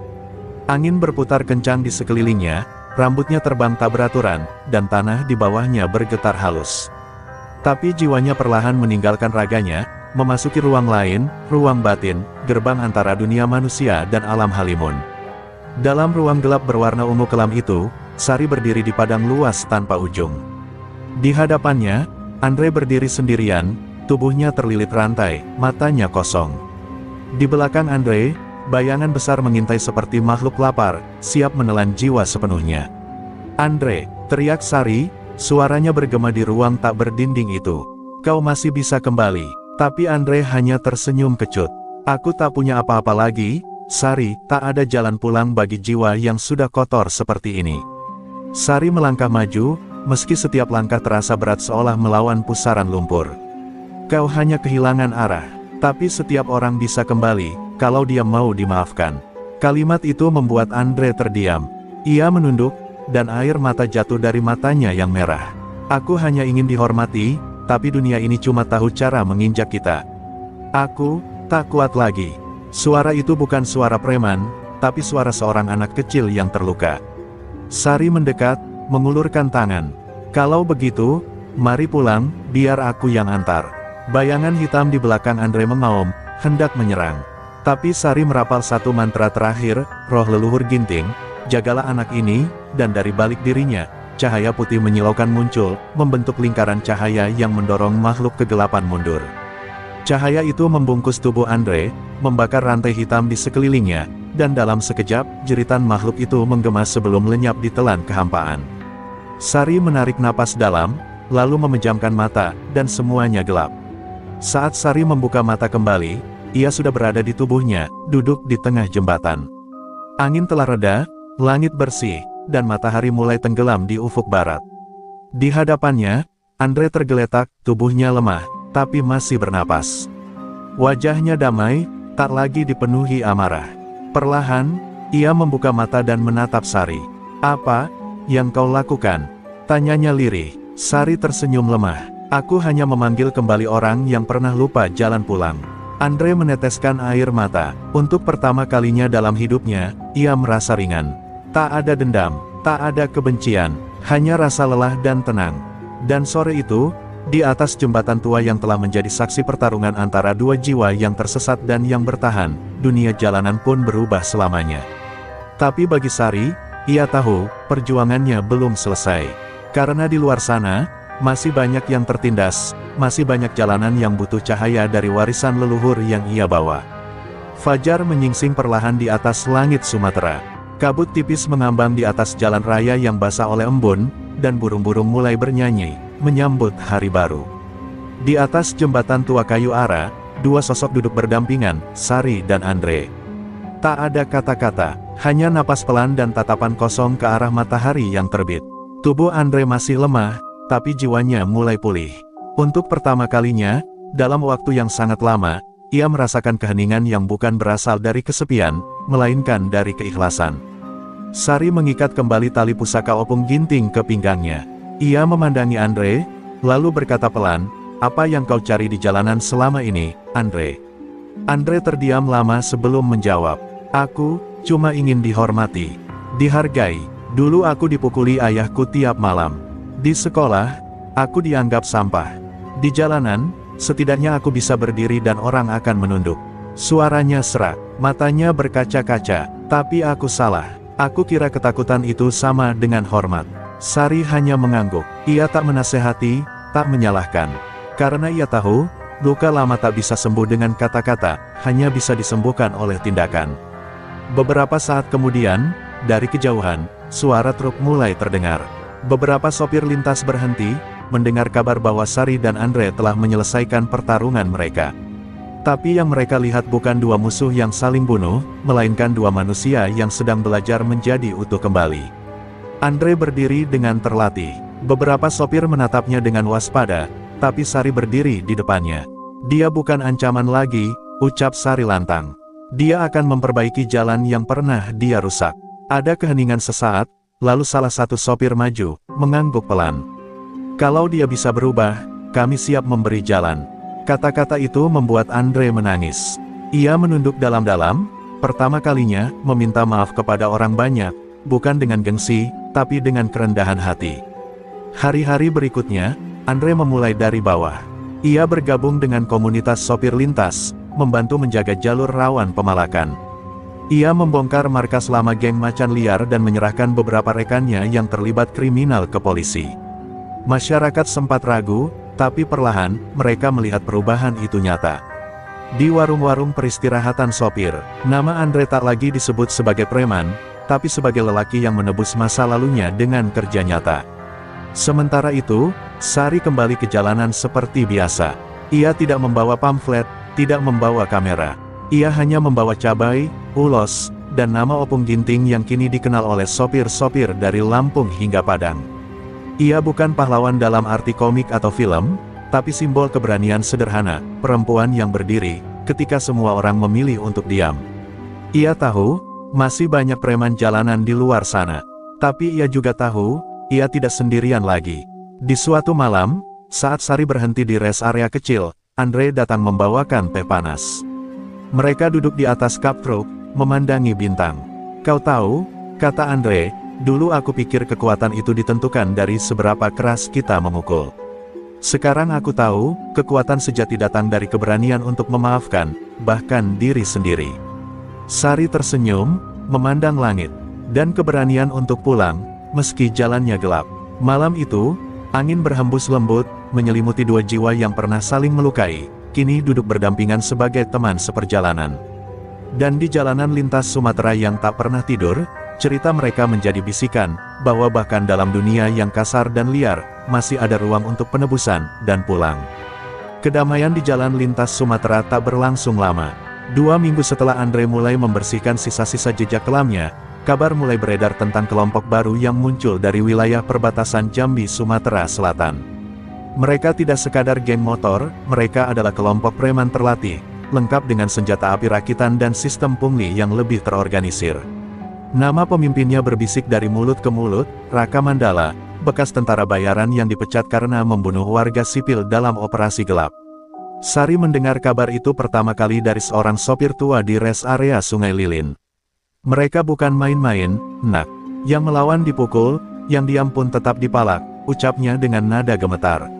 Angin berputar kencang di sekelilingnya, rambutnya terbang tak beraturan, dan tanah di bawahnya bergetar halus. Tapi jiwanya perlahan meninggalkan raganya, memasuki ruang lain, ruang batin, gerbang antara dunia manusia dan alam halimun. Dalam ruang gelap berwarna ungu kelam itu, Sari berdiri di padang luas tanpa ujung. Di hadapannya, Andre berdiri sendirian, tubuhnya terlilit rantai, matanya kosong. Di belakang Andre, bayangan besar mengintai seperti makhluk lapar, siap menelan jiwa sepenuhnya. "Andre!" teriak Sari, suaranya bergema di ruang tak berdinding itu. "Kau masih bisa kembali." Tapi Andre hanya tersenyum kecut. "Aku tak punya apa-apa lagi, Sari, tak ada jalan pulang bagi jiwa yang sudah kotor seperti ini." Sari melangkah maju, meski setiap langkah terasa berat seolah melawan pusaran lumpur. "Kau hanya kehilangan arah, tapi setiap orang bisa kembali, kalau dia mau dimaafkan." Kalimat itu membuat Andre terdiam. Ia menunduk, dan air mata jatuh dari matanya yang merah. "Aku hanya ingin dihormati, tapi dunia ini cuma tahu cara menginjak kita. Aku tak kuat lagi." Suara itu bukan suara preman, tapi suara seorang anak kecil yang terluka. Sari mendekat, mengulurkan tangan. "Kalau begitu, mari pulang, biar aku yang antar." Bayangan hitam di belakang Andre mengaum, hendak menyerang. Tapi Sari merapal satu mantra terakhir, "Roh leluhur Ginting, jagalah anak ini," dan dari balik dirinya, cahaya putih menyilaukan muncul, membentuk lingkaran cahaya yang mendorong makhluk kegelapan mundur. Cahaya itu membungkus tubuh Andre, membakar rantai hitam di sekelilingnya, dan dalam sekejap, jeritan makhluk itu menggema sebelum lenyap di telan kehampaan. Sari menarik napas dalam, lalu memejamkan mata, dan semuanya gelap. Saat Sari membuka mata kembali, ia sudah berada di tubuhnya, duduk di tengah jembatan. Angin telah reda, langit bersih, dan matahari mulai tenggelam di ufuk barat. Di hadapannya, Andre tergeletak, tubuhnya lemah, tapi masih bernapas. Wajahnya damai, tak lagi dipenuhi amarah. Perlahan, ia membuka mata dan menatap Sari. "Apa yang kau lakukan?" tanyanya lirih. Sari tersenyum lemah. "Aku hanya memanggil kembali orang yang pernah lupa jalan pulang." Andre meneteskan air mata. Untuk pertama kalinya dalam hidupnya, ia merasa ringan. Tak ada dendam, tak ada kebencian, hanya rasa lelah dan tenang. Dan sore itu, di atas jembatan tua yang telah menjadi saksi pertarungan antara dua jiwa yang tersesat dan yang bertahan, dunia jalanan pun berubah selamanya. Tapi bagi Sari, ia tahu, perjuangannya belum selesai. Karena di luar sana, masih banyak yang tertindas, masih banyak jalanan yang butuh cahaya dari warisan leluhur yang ia bawa. Fajar menyingsing perlahan di atas langit Sumatera. Kabut tipis mengambang di atas jalan raya yang basah oleh embun, dan burung-burung mulai bernyanyi, menyambut hari baru. Di atas jembatan tua kayu ara, dua sosok duduk berdampingan, Sari dan Andre. Tak ada kata-kata, hanya napas pelan dan tatapan kosong ke arah matahari yang terbit. Tubuh Andre masih lemah, tapi jiwanya mulai pulih. Untuk pertama kalinya, dalam waktu yang sangat lama, ia merasakan keheningan yang bukan berasal dari kesepian, melainkan dari keikhlasan. Sari mengikat kembali tali pusaka Opung Ginting ke pinggangnya. Ia memandangi Andre, lalu berkata pelan, "Apa yang kau cari di jalanan selama ini, Andre?" Andre terdiam lama sebelum menjawab. "Aku cuma ingin dihormati, dihargai. Dulu aku dipukuli ayahku tiap malam. Di sekolah, aku dianggap sampah. Di jalanan, setidaknya aku bisa berdiri dan orang akan menunduk." Suaranya serak, matanya berkaca-kaca. "Tapi aku salah. Aku kira ketakutan itu sama dengan hormat." Sari hanya mengangguk. Ia tak menasehati, tak menyalahkan. Karena ia tahu, luka lama tak bisa sembuh dengan kata-kata, hanya bisa disembuhkan oleh tindakan. Beberapa saat kemudian, dari kejauhan, suara truk mulai terdengar. Beberapa sopir lintas berhenti, mendengar kabar bahwa Sari dan Andre telah menyelesaikan pertarungan mereka. Tapi yang mereka lihat bukan dua musuh yang saling bunuh, melainkan dua manusia yang sedang belajar menjadi utuh kembali. Andre berdiri dengan terlatih. Beberapa sopir menatapnya dengan waspada, tapi Sari berdiri di depannya. Dia bukan ancaman lagi, ucap Sari lantang. Dia akan memperbaiki jalan yang pernah dia rusak. Ada keheningan sesaat, lalu salah satu sopir maju, mengangguk pelan. Kalau dia bisa berubah, kami siap memberi jalan. Kata-kata itu membuat Andre menangis. Ia menunduk dalam-dalam, pertama kalinya, meminta maaf kepada orang banyak, bukan dengan gengsi, tapi dengan kerendahan hati. Hari-hari berikutnya, Andre memulai dari bawah. Ia bergabung dengan komunitas sopir lintas, membantu menjaga jalur rawan pemalakan. Ia membongkar markas lama geng macan liar dan menyerahkan beberapa rekannya yang terlibat kriminal ke polisi. Masyarakat sempat ragu, tapi perlahan, mereka melihat perubahan itu nyata. Di warung-warung peristirahatan sopir, nama Andre tak lagi disebut sebagai preman, tapi sebagai lelaki yang menebus masa lalunya dengan kerja nyata. Sementara itu, Sari kembali ke jalanan seperti biasa. Ia tidak membawa pamflet, tidak membawa kamera. Ia hanya membawa cabai, ulos, dan nama Opung Ginting yang kini dikenal oleh sopir-sopir dari Lampung hingga Padang. Ia bukan pahlawan dalam arti komik atau film, tapi simbol keberanian sederhana, perempuan yang berdiri, ketika semua orang memilih untuk diam. Ia tahu, masih banyak preman jalanan di luar sana. Tapi ia juga tahu, ia tidak sendirian lagi. Di suatu malam, saat Sari berhenti di rest area kecil, Andre datang membawakan teh panas. Mereka duduk di atas kap truk, memandangi bintang. Kau tahu, kata Andre, dulu aku pikir kekuatan itu ditentukan dari seberapa keras kita memukul. Sekarang aku tahu, kekuatan sejati datang dari keberanian untuk memaafkan, bahkan diri sendiri. Sari tersenyum, memandang langit, dan keberanian untuk pulang, meski jalannya gelap. Malam itu, angin berhembus lembut, menyelimuti dua jiwa yang pernah saling melukai, kini duduk berdampingan sebagai teman seperjalanan. Dan di jalanan lintas Sumatera yang tak pernah tidur, cerita mereka menjadi bisikan, bahwa bahkan dalam dunia yang kasar dan liar, masih ada ruang untuk penebusan, dan pulang. Kedamaian di jalan lintas Sumatera tak berlangsung lama. 2 minggu setelah Andre mulai membersihkan sisa-sisa jejak kelamnya, kabar mulai beredar tentang kelompok baru yang muncul dari wilayah perbatasan Jambi, Sumatera Selatan. Mereka tidak sekadar geng motor, mereka adalah kelompok preman terlatih, lengkap dengan senjata api rakitan dan sistem pungli yang lebih terorganisir. Nama pemimpinnya berbisik dari mulut ke mulut, Raka Mandala, bekas tentara bayaran yang dipecat karena membunuh warga sipil dalam operasi gelap. Sari mendengar kabar itu pertama kali dari seorang sopir tua di rest area Sungai Lilin. Mereka bukan main-main, nak. Yang melawan dipukul, yang diam pun tetap dipalak, ucapnya dengan nada gemetar.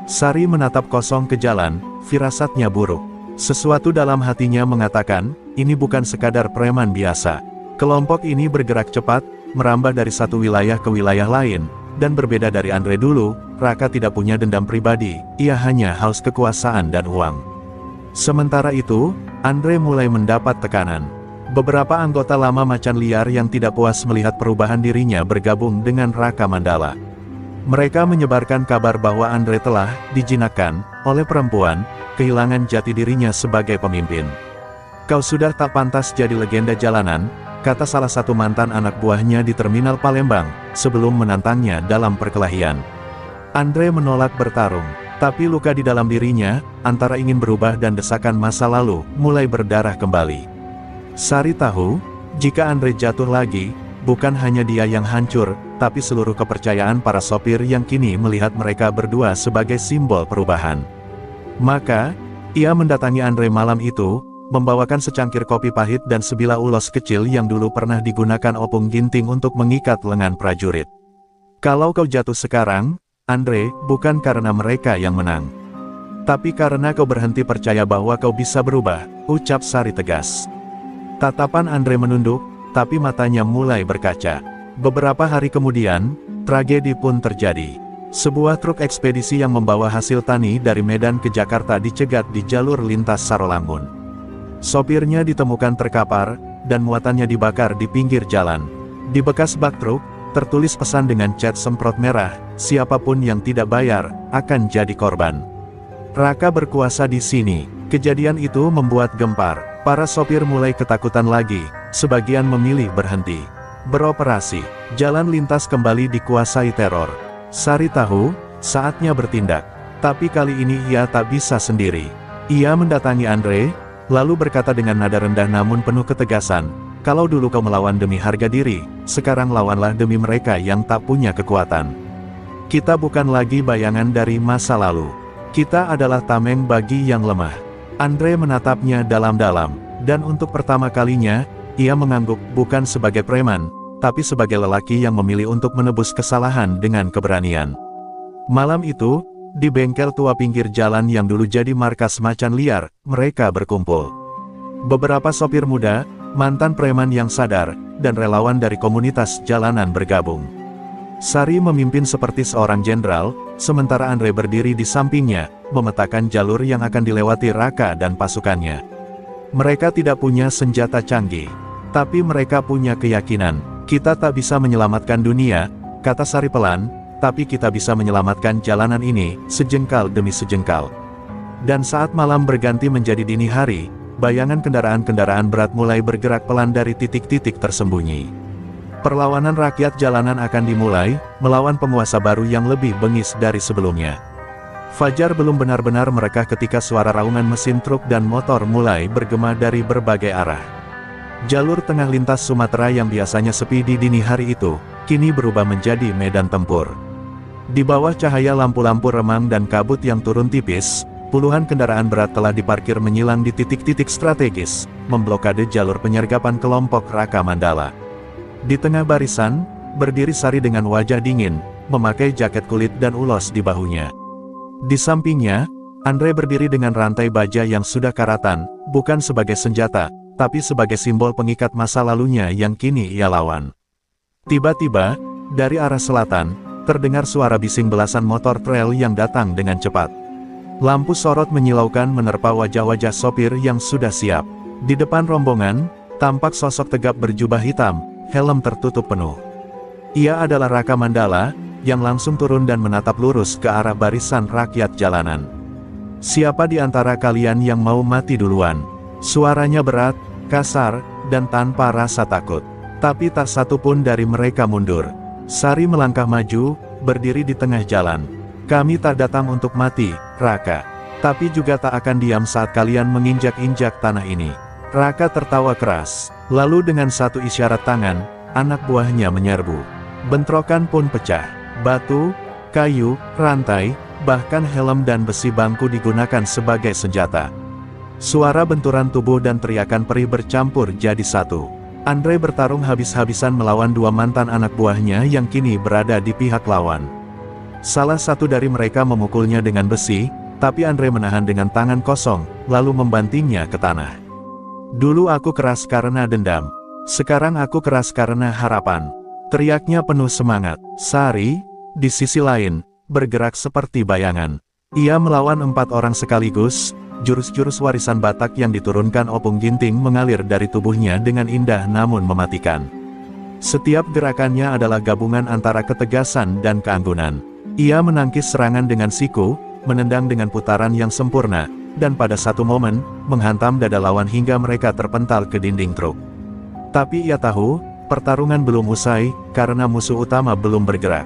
Sari menatap kosong ke jalan, firasatnya buruk. Sesuatu dalam hatinya mengatakan, ini bukan sekadar preman biasa. Kelompok ini bergerak cepat, merambah dari satu wilayah ke wilayah lain, dan berbeda dari Andre dulu, Raka tidak punya dendam pribadi, ia hanya haus kekuasaan dan uang. Sementara itu, Andre mulai mendapat tekanan. Beberapa anggota lama macan liar yang tidak puas melihat perubahan dirinya bergabung dengan Raka Mandala. Mereka menyebarkan kabar bahwa Andre telah dijinakkan oleh perempuan, kehilangan jati dirinya sebagai pemimpin. Kau sudah tak pantas jadi legenda jalanan, kata salah satu mantan anak buahnya di terminal Palembang, sebelum menantangnya dalam perkelahian. Andre menolak bertarung, tapi luka di dalam dirinya, antara ingin berubah dan desakan masa lalu, mulai berdarah kembali. Sari tahu, jika Andre jatuh lagi, bukan hanya dia yang hancur, tapi seluruh kepercayaan para sopir yang kini melihat mereka berdua sebagai simbol perubahan. Maka, ia mendatangi Andre malam itu, membawakan secangkir kopi pahit dan sebilah ulos kecil yang dulu pernah digunakan Opung Ginting untuk mengikat lengan prajurit. Kalau kau jatuh sekarang, Andre, bukan karena mereka yang menang, tapi karena kau berhenti percaya bahwa kau bisa berubah, ucap Sari tegas. Tatapan Andre menunduk, tapi matanya mulai berkaca. Beberapa hari kemudian, tragedi pun terjadi. Sebuah truk ekspedisi yang membawa hasil tani dari Medan ke Jakarta dicegat di jalur lintas Sarolangun. Sopirnya ditemukan terkapar, dan muatannya dibakar di pinggir jalan. Di bekas bak truk, tertulis pesan dengan cat semprot merah, siapapun yang tidak bayar, akan jadi korban. Raka berkuasa di sini. Kejadian itu membuat gempar. Para sopir mulai ketakutan lagi, sebagian memilih berhenti beroperasi. Jalan lintas kembali dikuasai teror. Sari tahu, saatnya bertindak. Tapi kali ini ia tak bisa sendiri. Ia mendatangi Andre, lalu berkata dengan nada rendah namun penuh ketegasan, "Kalau dulu kau melawan demi harga diri, sekarang lawanlah demi mereka yang tak punya kekuatan. Kita bukan lagi bayangan dari masa lalu. Kita adalah tameng bagi yang lemah." Andre menatapnya dalam-dalam, dan untuk pertama kalinya, ia mengangguk bukan sebagai preman, tapi sebagai lelaki yang memilih untuk menebus kesalahan dengan keberanian. Malam itu, di bengkel tua pinggir jalan yang dulu jadi markas macan liar, mereka berkumpul. Beberapa sopir muda, mantan preman yang sadar, dan relawan dari komunitas jalanan bergabung. Sari memimpin seperti seorang jenderal, sementara Andre berdiri di sampingnya, memetakan jalur yang akan dilewati Raka dan pasukannya. Mereka tidak punya senjata canggih, tapi mereka punya keyakinan. "Kita tak bisa menyelamatkan dunia," kata Sari pelan, "tapi kita bisa menyelamatkan jalanan ini, sejengkal demi sejengkal." Dan saat malam berganti menjadi dini hari, bayangan kendaraan-kendaraan berat mulai bergerak pelan dari titik-titik tersembunyi. Perlawanan rakyat jalanan akan dimulai, melawan penguasa baru yang lebih bengis dari sebelumnya. Fajar belum benar-benar merekah ketika suara raungan mesin truk dan motor mulai bergema dari berbagai arah. Jalur tengah lintas Sumatera yang biasanya sepi di dini hari itu, kini berubah menjadi medan tempur. Di bawah cahaya lampu-lampu remang dan kabut yang turun tipis, puluhan kendaraan berat telah diparkir menyilang di titik-titik strategis, memblokade jalur penyergapan kelompok Raka Mandala. Di tengah barisan, berdiri Sari dengan wajah dingin, memakai jaket kulit dan ulos di bahunya. Di sampingnya, Andre berdiri dengan rantai baja yang sudah karatan, bukan sebagai senjata, tapi sebagai simbol pengikat masa lalunya yang kini ia lawan. Tiba-tiba, dari arah selatan, terdengar suara bising belasan motor trail yang datang dengan cepat. Lampu sorot menyilaukan menerpa wajah-wajah sopir yang sudah siap. Di depan rombongan, tampak sosok tegap berjubah hitam, helm tertutup penuh. Ia adalah Raka Mandala, yang langsung turun dan menatap lurus ke arah barisan rakyat jalanan. "Siapa di antara kalian yang mau mati duluan?" Suaranya berat, kasar, dan tanpa rasa takut. Tapi tak satu pun dari mereka mundur. Sari melangkah maju, berdiri di tengah jalan. "Kami tak datang untuk mati, Raka. Tapi juga tak akan diam saat kalian menginjak-injak tanah ini." Raka tertawa keras. Lalu dengan satu isyarat tangan, anak buahnya menyerbu. Bentrokan pun pecah. Batu, kayu, rantai, bahkan helm dan besi bangku digunakan sebagai senjata. Suara benturan tubuh dan teriakan perih bercampur jadi satu. Andre bertarung habis-habisan melawan dua mantan anak buahnya yang kini berada di pihak lawan. Salah satu dari mereka memukulnya dengan besi, tapi Andre menahan dengan tangan kosong, lalu membantingnya ke tanah. "Dulu aku keras karena dendam. Sekarang aku keras karena harapan," teriaknya penuh semangat. Sari, di sisi lain, bergerak seperti bayangan. Ia melawan 4 orang sekaligus. Jurus-jurus warisan Batak yang diturunkan Opung Ginting mengalir dari tubuhnya dengan indah namun mematikan. Setiap gerakannya adalah gabungan antara ketegasan dan keanggunan. Ia menangkis serangan dengan siku, menendang dengan putaran yang sempurna, dan pada satu momen, menghantam dada lawan hingga mereka terpental ke dinding truk. Tapi ia tahu, pertarungan belum usai, karena musuh utama belum bergerak.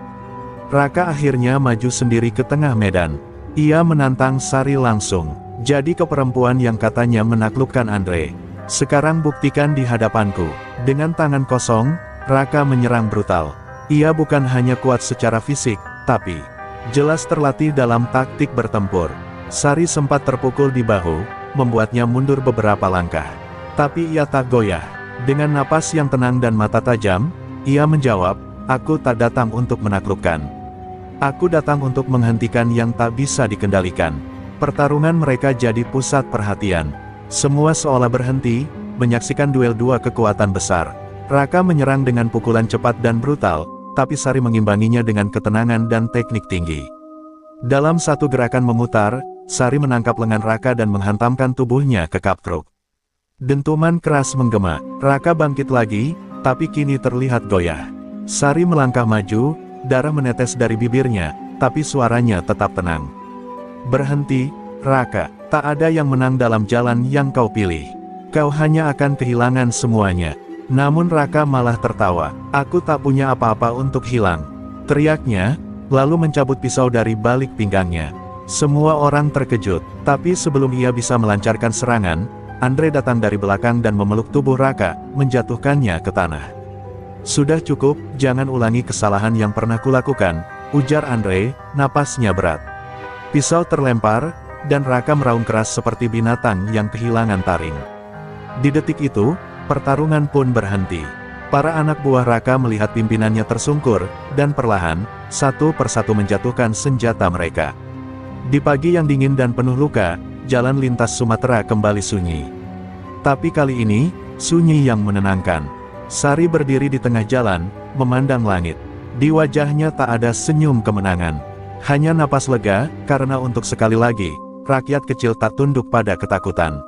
Raka akhirnya maju sendiri ke tengah medan. Ia menantang Sari langsung. "Jadi kau perempuan yang katanya menaklukkan Andre. Sekarang buktikan di hadapanku." Dengan tangan kosong, Raka menyerang brutal. Ia bukan hanya kuat secara fisik, tapi jelas terlatih dalam taktik bertempur. Sari sempat terpukul di bahu, membuatnya mundur beberapa langkah. Tapi ia tak goyah. Dengan napas yang tenang dan mata tajam, ia menjawab, "Aku tak datang untuk menaklukkan. Aku datang untuk menghentikan yang tak bisa dikendalikan." Pertarungan mereka jadi pusat perhatian. Semua seolah berhenti, menyaksikan duel dua kekuatan besar. Raka menyerang dengan pukulan cepat dan brutal, tapi Sari mengimbanginya dengan ketenangan dan teknik tinggi. Dalam satu gerakan memutar, Sari menangkap lengan Raka dan menghantamkan tubuhnya ke kap truk. Dentuman keras menggema. Raka bangkit lagi, tapi kini terlihat goyah. Sari melangkah maju, darah menetes dari bibirnya, tapi suaranya tetap tenang. Berhenti, Raka. Tak ada yang menang dalam jalan yang kau pilih. Kau hanya akan kehilangan semuanya. Namun Raka malah tertawa. Aku tak punya apa-apa untuk hilang, teriaknya, lalu mencabut pisau dari balik pinggangnya. Semua orang terkejut, tapi sebelum ia bisa melancarkan serangan, Andre datang dari belakang dan memeluk tubuh Raka, menjatuhkannya ke tanah. Sudah cukup, jangan ulangi kesalahan yang pernah kulakukan, ujar Andre, napasnya berat. Pisau terlempar, dan Raka meraung keras seperti binatang yang kehilangan taring. Di detik itu, pertarungan pun berhenti. Para anak buah Raka melihat pimpinannya tersungkur, dan perlahan, satu persatu menjatuhkan senjata mereka. Di pagi yang dingin dan penuh luka, jalan lintas Sumatera kembali sunyi. Tapi kali ini, sunyi yang menenangkan. Sari berdiri di tengah jalan, memandang langit. Di wajahnya tak ada senyum kemenangan. Hanya napas lega, karena untuk sekali lagi, rakyat kecil tak tunduk pada ketakutan.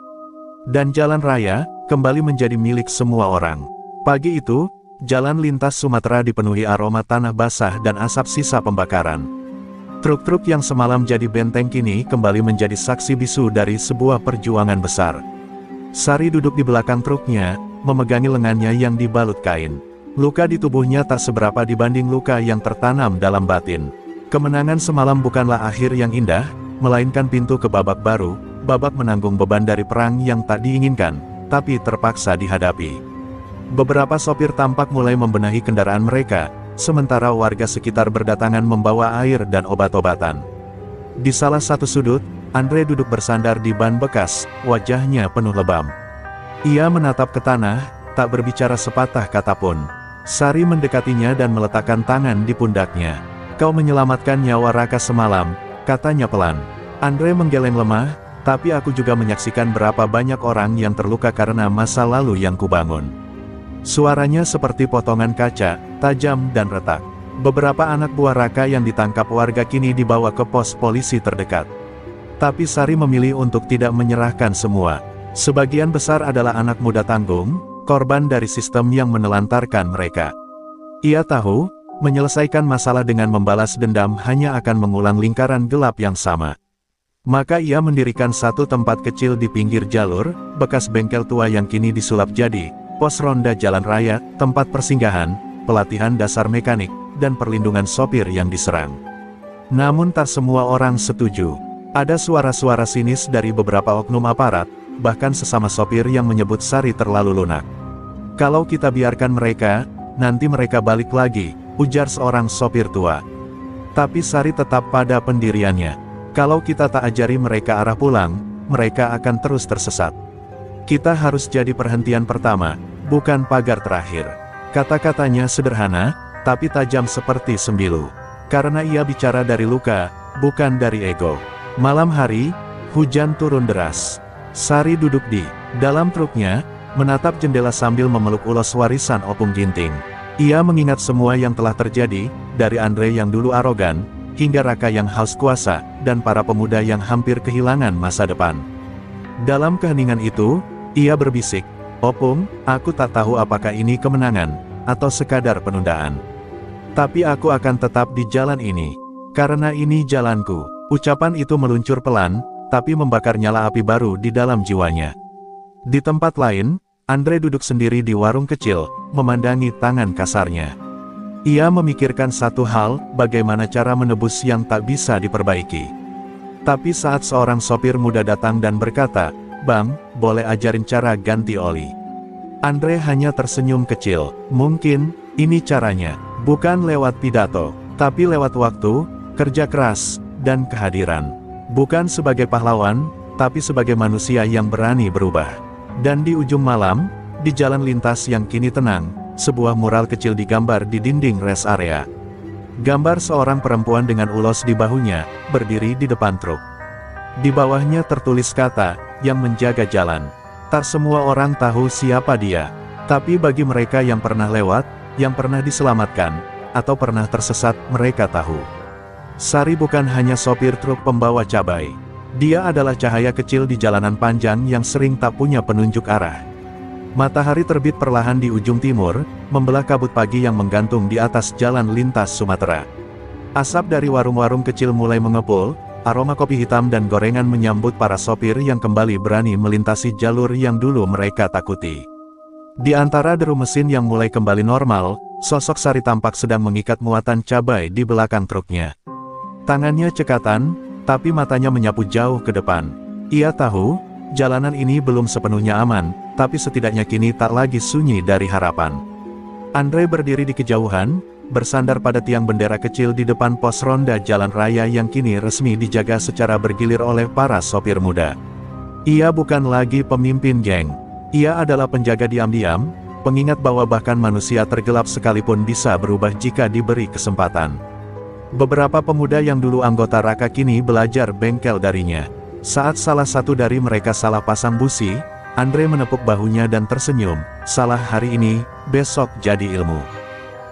Dan jalan raya, kembali menjadi milik semua orang. Pagi itu, jalan lintas Sumatera dipenuhi aroma tanah basah dan asap sisa pembakaran. Truk-truk yang semalam jadi benteng kini kembali menjadi saksi bisu dari sebuah perjuangan besar. Sari duduk di belakang truknya, memegangi lengannya yang dibalut kain. Luka di tubuhnya tak seberapa dibanding luka yang tertanam dalam batin. Kemenangan semalam bukanlah akhir yang indah, melainkan pintu ke babak baru, babak menanggung beban dari perang yang tak diinginkan, tapi terpaksa dihadapi. Beberapa sopir tampak mulai membenahi kendaraan mereka, sementara warga sekitar berdatangan membawa air dan obat-obatan. Di salah satu sudut, Andre duduk bersandar di ban bekas, wajahnya penuh lebam. Ia menatap ke tanah, tak berbicara sepatah kata pun. Sari mendekatinya dan meletakkan tangan di pundaknya. Kau menyelamatkan nyawa Raka semalam, katanya pelan. Andre menggeleng lemah, tapi aku juga menyaksikan berapa banyak orang yang terluka karena masa lalu yang kubangun. Suaranya seperti potongan kaca, tajam dan retak. Beberapa anak buah Raka yang ditangkap warga kini dibawa ke pos polisi terdekat. Tapi Sari memilih untuk tidak menyerahkan semua. Sebagian besar adalah anak muda tanggung, korban dari sistem yang menelantarkan mereka. Ia tahu, menyelesaikan masalah dengan membalas dendam hanya akan mengulang lingkaran gelap yang sama. Maka ia mendirikan satu tempat kecil di pinggir jalur, bekas bengkel tua yang kini disulap jadi pos ronda jalan raya, tempat persinggahan, pelatihan dasar mekanik, dan perlindungan sopir yang diserang. Namun tak semua orang setuju. Ada suara-suara sinis dari beberapa oknum aparat, bahkan sesama sopir yang menyebut Sari terlalu lunak. Kalau kita biarkan mereka, nanti mereka balik lagi, ujar seorang sopir tua. Tapi Sari tetap pada pendiriannya. Kalau kita tak ajari mereka arah pulang, mereka akan terus tersesat. Kita harus jadi perhentian pertama, bukan pagar terakhir. Kata-katanya sederhana, tapi tajam seperti sembilu. Karena ia bicara dari luka, bukan dari ego. Malam hari, hujan turun deras. Sari duduk di dalam truknya, menatap jendela sambil memeluk ulos warisan Opung Ginting. Ia mengingat semua yang telah terjadi, dari Andre yang dulu arogan, hingga Raka yang haus kuasa, dan para pemuda yang hampir kehilangan masa depan. Dalam keheningan itu, ia berbisik, Opung, aku tak tahu apakah ini kemenangan, atau sekadar penundaan. Tapi aku akan tetap di jalan ini. Karena ini jalanku. Ucapan itu meluncur pelan, tapi membakar nyala api baru di dalam jiwanya. Di tempat lain, Andre duduk sendiri di warung kecil, memandangi tangan kasarnya. Ia memikirkan satu hal, bagaimana cara menebus yang tak bisa diperbaiki. Tapi saat seorang sopir muda datang dan berkata, Bang, boleh ajarin cara ganti oli? Andre hanya tersenyum kecil. Mungkin, ini caranya. Bukan lewat pidato, tapi lewat waktu, kerja keras, dan kehadiran. Bukan sebagai pahlawan, tapi sebagai manusia yang berani berubah. Dan di ujung malam, di jalan lintas yang kini tenang, sebuah mural kecil digambar di dinding rest area. Gambar seorang perempuan dengan ulos di bahunya, berdiri di depan truk. Di bawahnya tertulis kata, yang menjaga jalan. Tak semua orang tahu siapa dia. Tapi bagi mereka yang pernah lewat, yang pernah diselamatkan, atau pernah tersesat, mereka tahu. Sari bukan hanya sopir truk pembawa cabai. Dia adalah cahaya kecil di jalanan panjang yang sering tak punya penunjuk arah. Matahari terbit perlahan di ujung timur, membelah kabut pagi yang menggantung di atas jalan lintas Sumatera. Asap dari warung-warung kecil mulai mengepul, aroma kopi hitam dan gorengan menyambut para sopir yang kembali berani melintasi jalur yang dulu mereka takuti. Di antara deru mesin yang mulai kembali normal, sosok Sari tampak sedang mengikat muatan cabai di belakang truknya. Tangannya cekatan, tapi matanya menyapu jauh ke depan. Ia tahu, jalanan ini belum sepenuhnya aman, tapi setidaknya kini tak lagi sunyi dari harapan. Andre berdiri di kejauhan, bersandar pada tiang bendera kecil di depan pos ronda jalan raya yang kini resmi dijaga secara bergilir oleh para sopir muda. Ia bukan lagi pemimpin geng. Ia adalah penjaga diam-diam, pengingat bahwa bahkan manusia tergelap sekalipun bisa berubah jika diberi kesempatan. Beberapa pemuda yang dulu anggota Raka kini belajar bengkel darinya. Saat salah satu dari mereka salah pasang busi, Andre menepuk bahunya dan tersenyum, "Salah hari ini, besok jadi ilmu."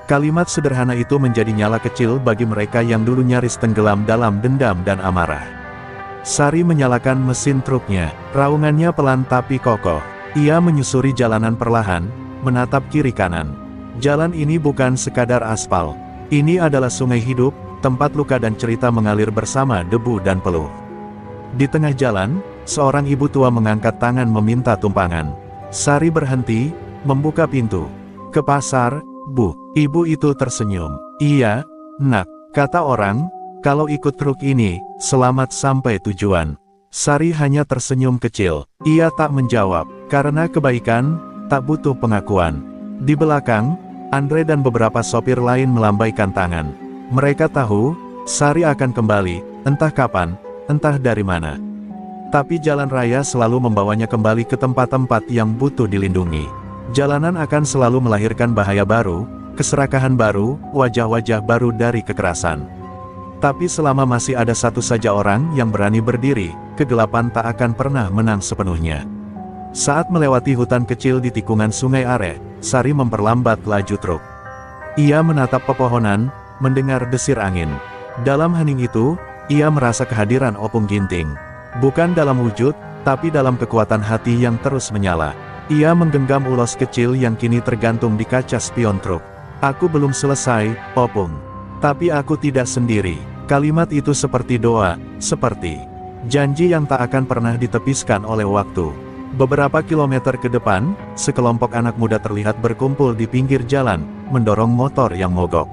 Kalimat sederhana itu menjadi nyala kecil bagi mereka yang dulu nyaris tenggelam dalam dendam dan amarah. Sari menyalakan mesin truknya, raungannya pelan tapi kokoh. Ia menyusuri jalanan perlahan, menatap kiri kanan. Jalan ini bukan sekadar aspal. Ini adalah sungai hidup, tempat luka dan cerita mengalir bersama debu dan peluh. Di tengah jalan, seorang ibu tua mengangkat tangan meminta tumpangan. Sari berhenti, membuka pintu. "Ke pasar, Bu." Ibu itu tersenyum. "Iya, Nak," kata orang, "kalau ikut truk ini, selamat sampai tujuan." Sari hanya tersenyum kecil. Ia tak menjawab, karena kebaikan tak butuh pengakuan. Di belakang, Andre dan beberapa sopir lain melambaikan tangan. Mereka tahu, Sari akan kembali, entah kapan, entah dari mana. Tapi jalan raya selalu membawanya kembali ke tempat-tempat yang butuh dilindungi. Jalanan akan selalu melahirkan bahaya baru, keserakahan baru, wajah-wajah baru dari kekerasan. Tapi selama masih ada satu saja orang yang berani berdiri, kegelapan tak akan pernah menang sepenuhnya. Saat melewati hutan kecil di tikungan Sungai Are, Sari memperlambat laju truk. Ia menatap pepohonan, mendengar desir angin. Dalam hening itu, ia merasa kehadiran Opung Ginting. Bukan dalam wujud, tapi dalam kekuatan hati yang terus menyala. Ia menggenggam ulos kecil yang kini tergantung di kaca spion truk. "Aku belum selesai, Opung. Tapi aku tidak sendiri." Kalimat itu seperti doa, seperti janji yang tak akan pernah ditepiskan oleh waktu. Beberapa kilometer ke depan, sekelompok anak muda terlihat berkumpul di pinggir jalan, mendorong motor yang mogok.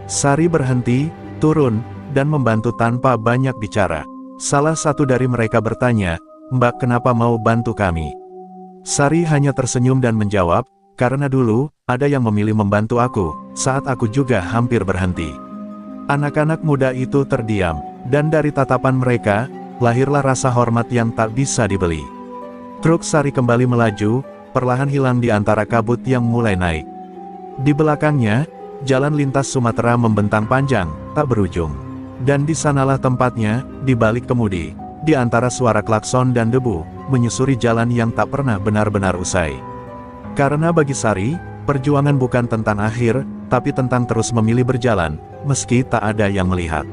Sari berhenti, turun, dan membantu tanpa banyak bicara. Salah satu dari mereka bertanya, "Mbak, kenapa mau bantu kami?" Sari hanya tersenyum dan menjawab, "Karena dulu, ada yang memilih membantu aku, saat aku juga hampir berhenti." Anak-anak muda itu terdiam, dan dari tatapan mereka, lahirlah rasa hormat yang tak bisa dibeli. Truk Sari kembali melaju, perlahan hilang di antara kabut yang mulai naik. Di belakangnya, jalan lintas Sumatera membentang panjang, tak berujung. Dan di sanalah tempatnya, di balik kemudi, di antara suara klakson dan debu, menyusuri jalan yang tak pernah benar-benar usai. Karena bagi Sari, perjuangan bukan tentang akhir, tapi tentang terus memilih berjalan, meski tak ada yang melihat.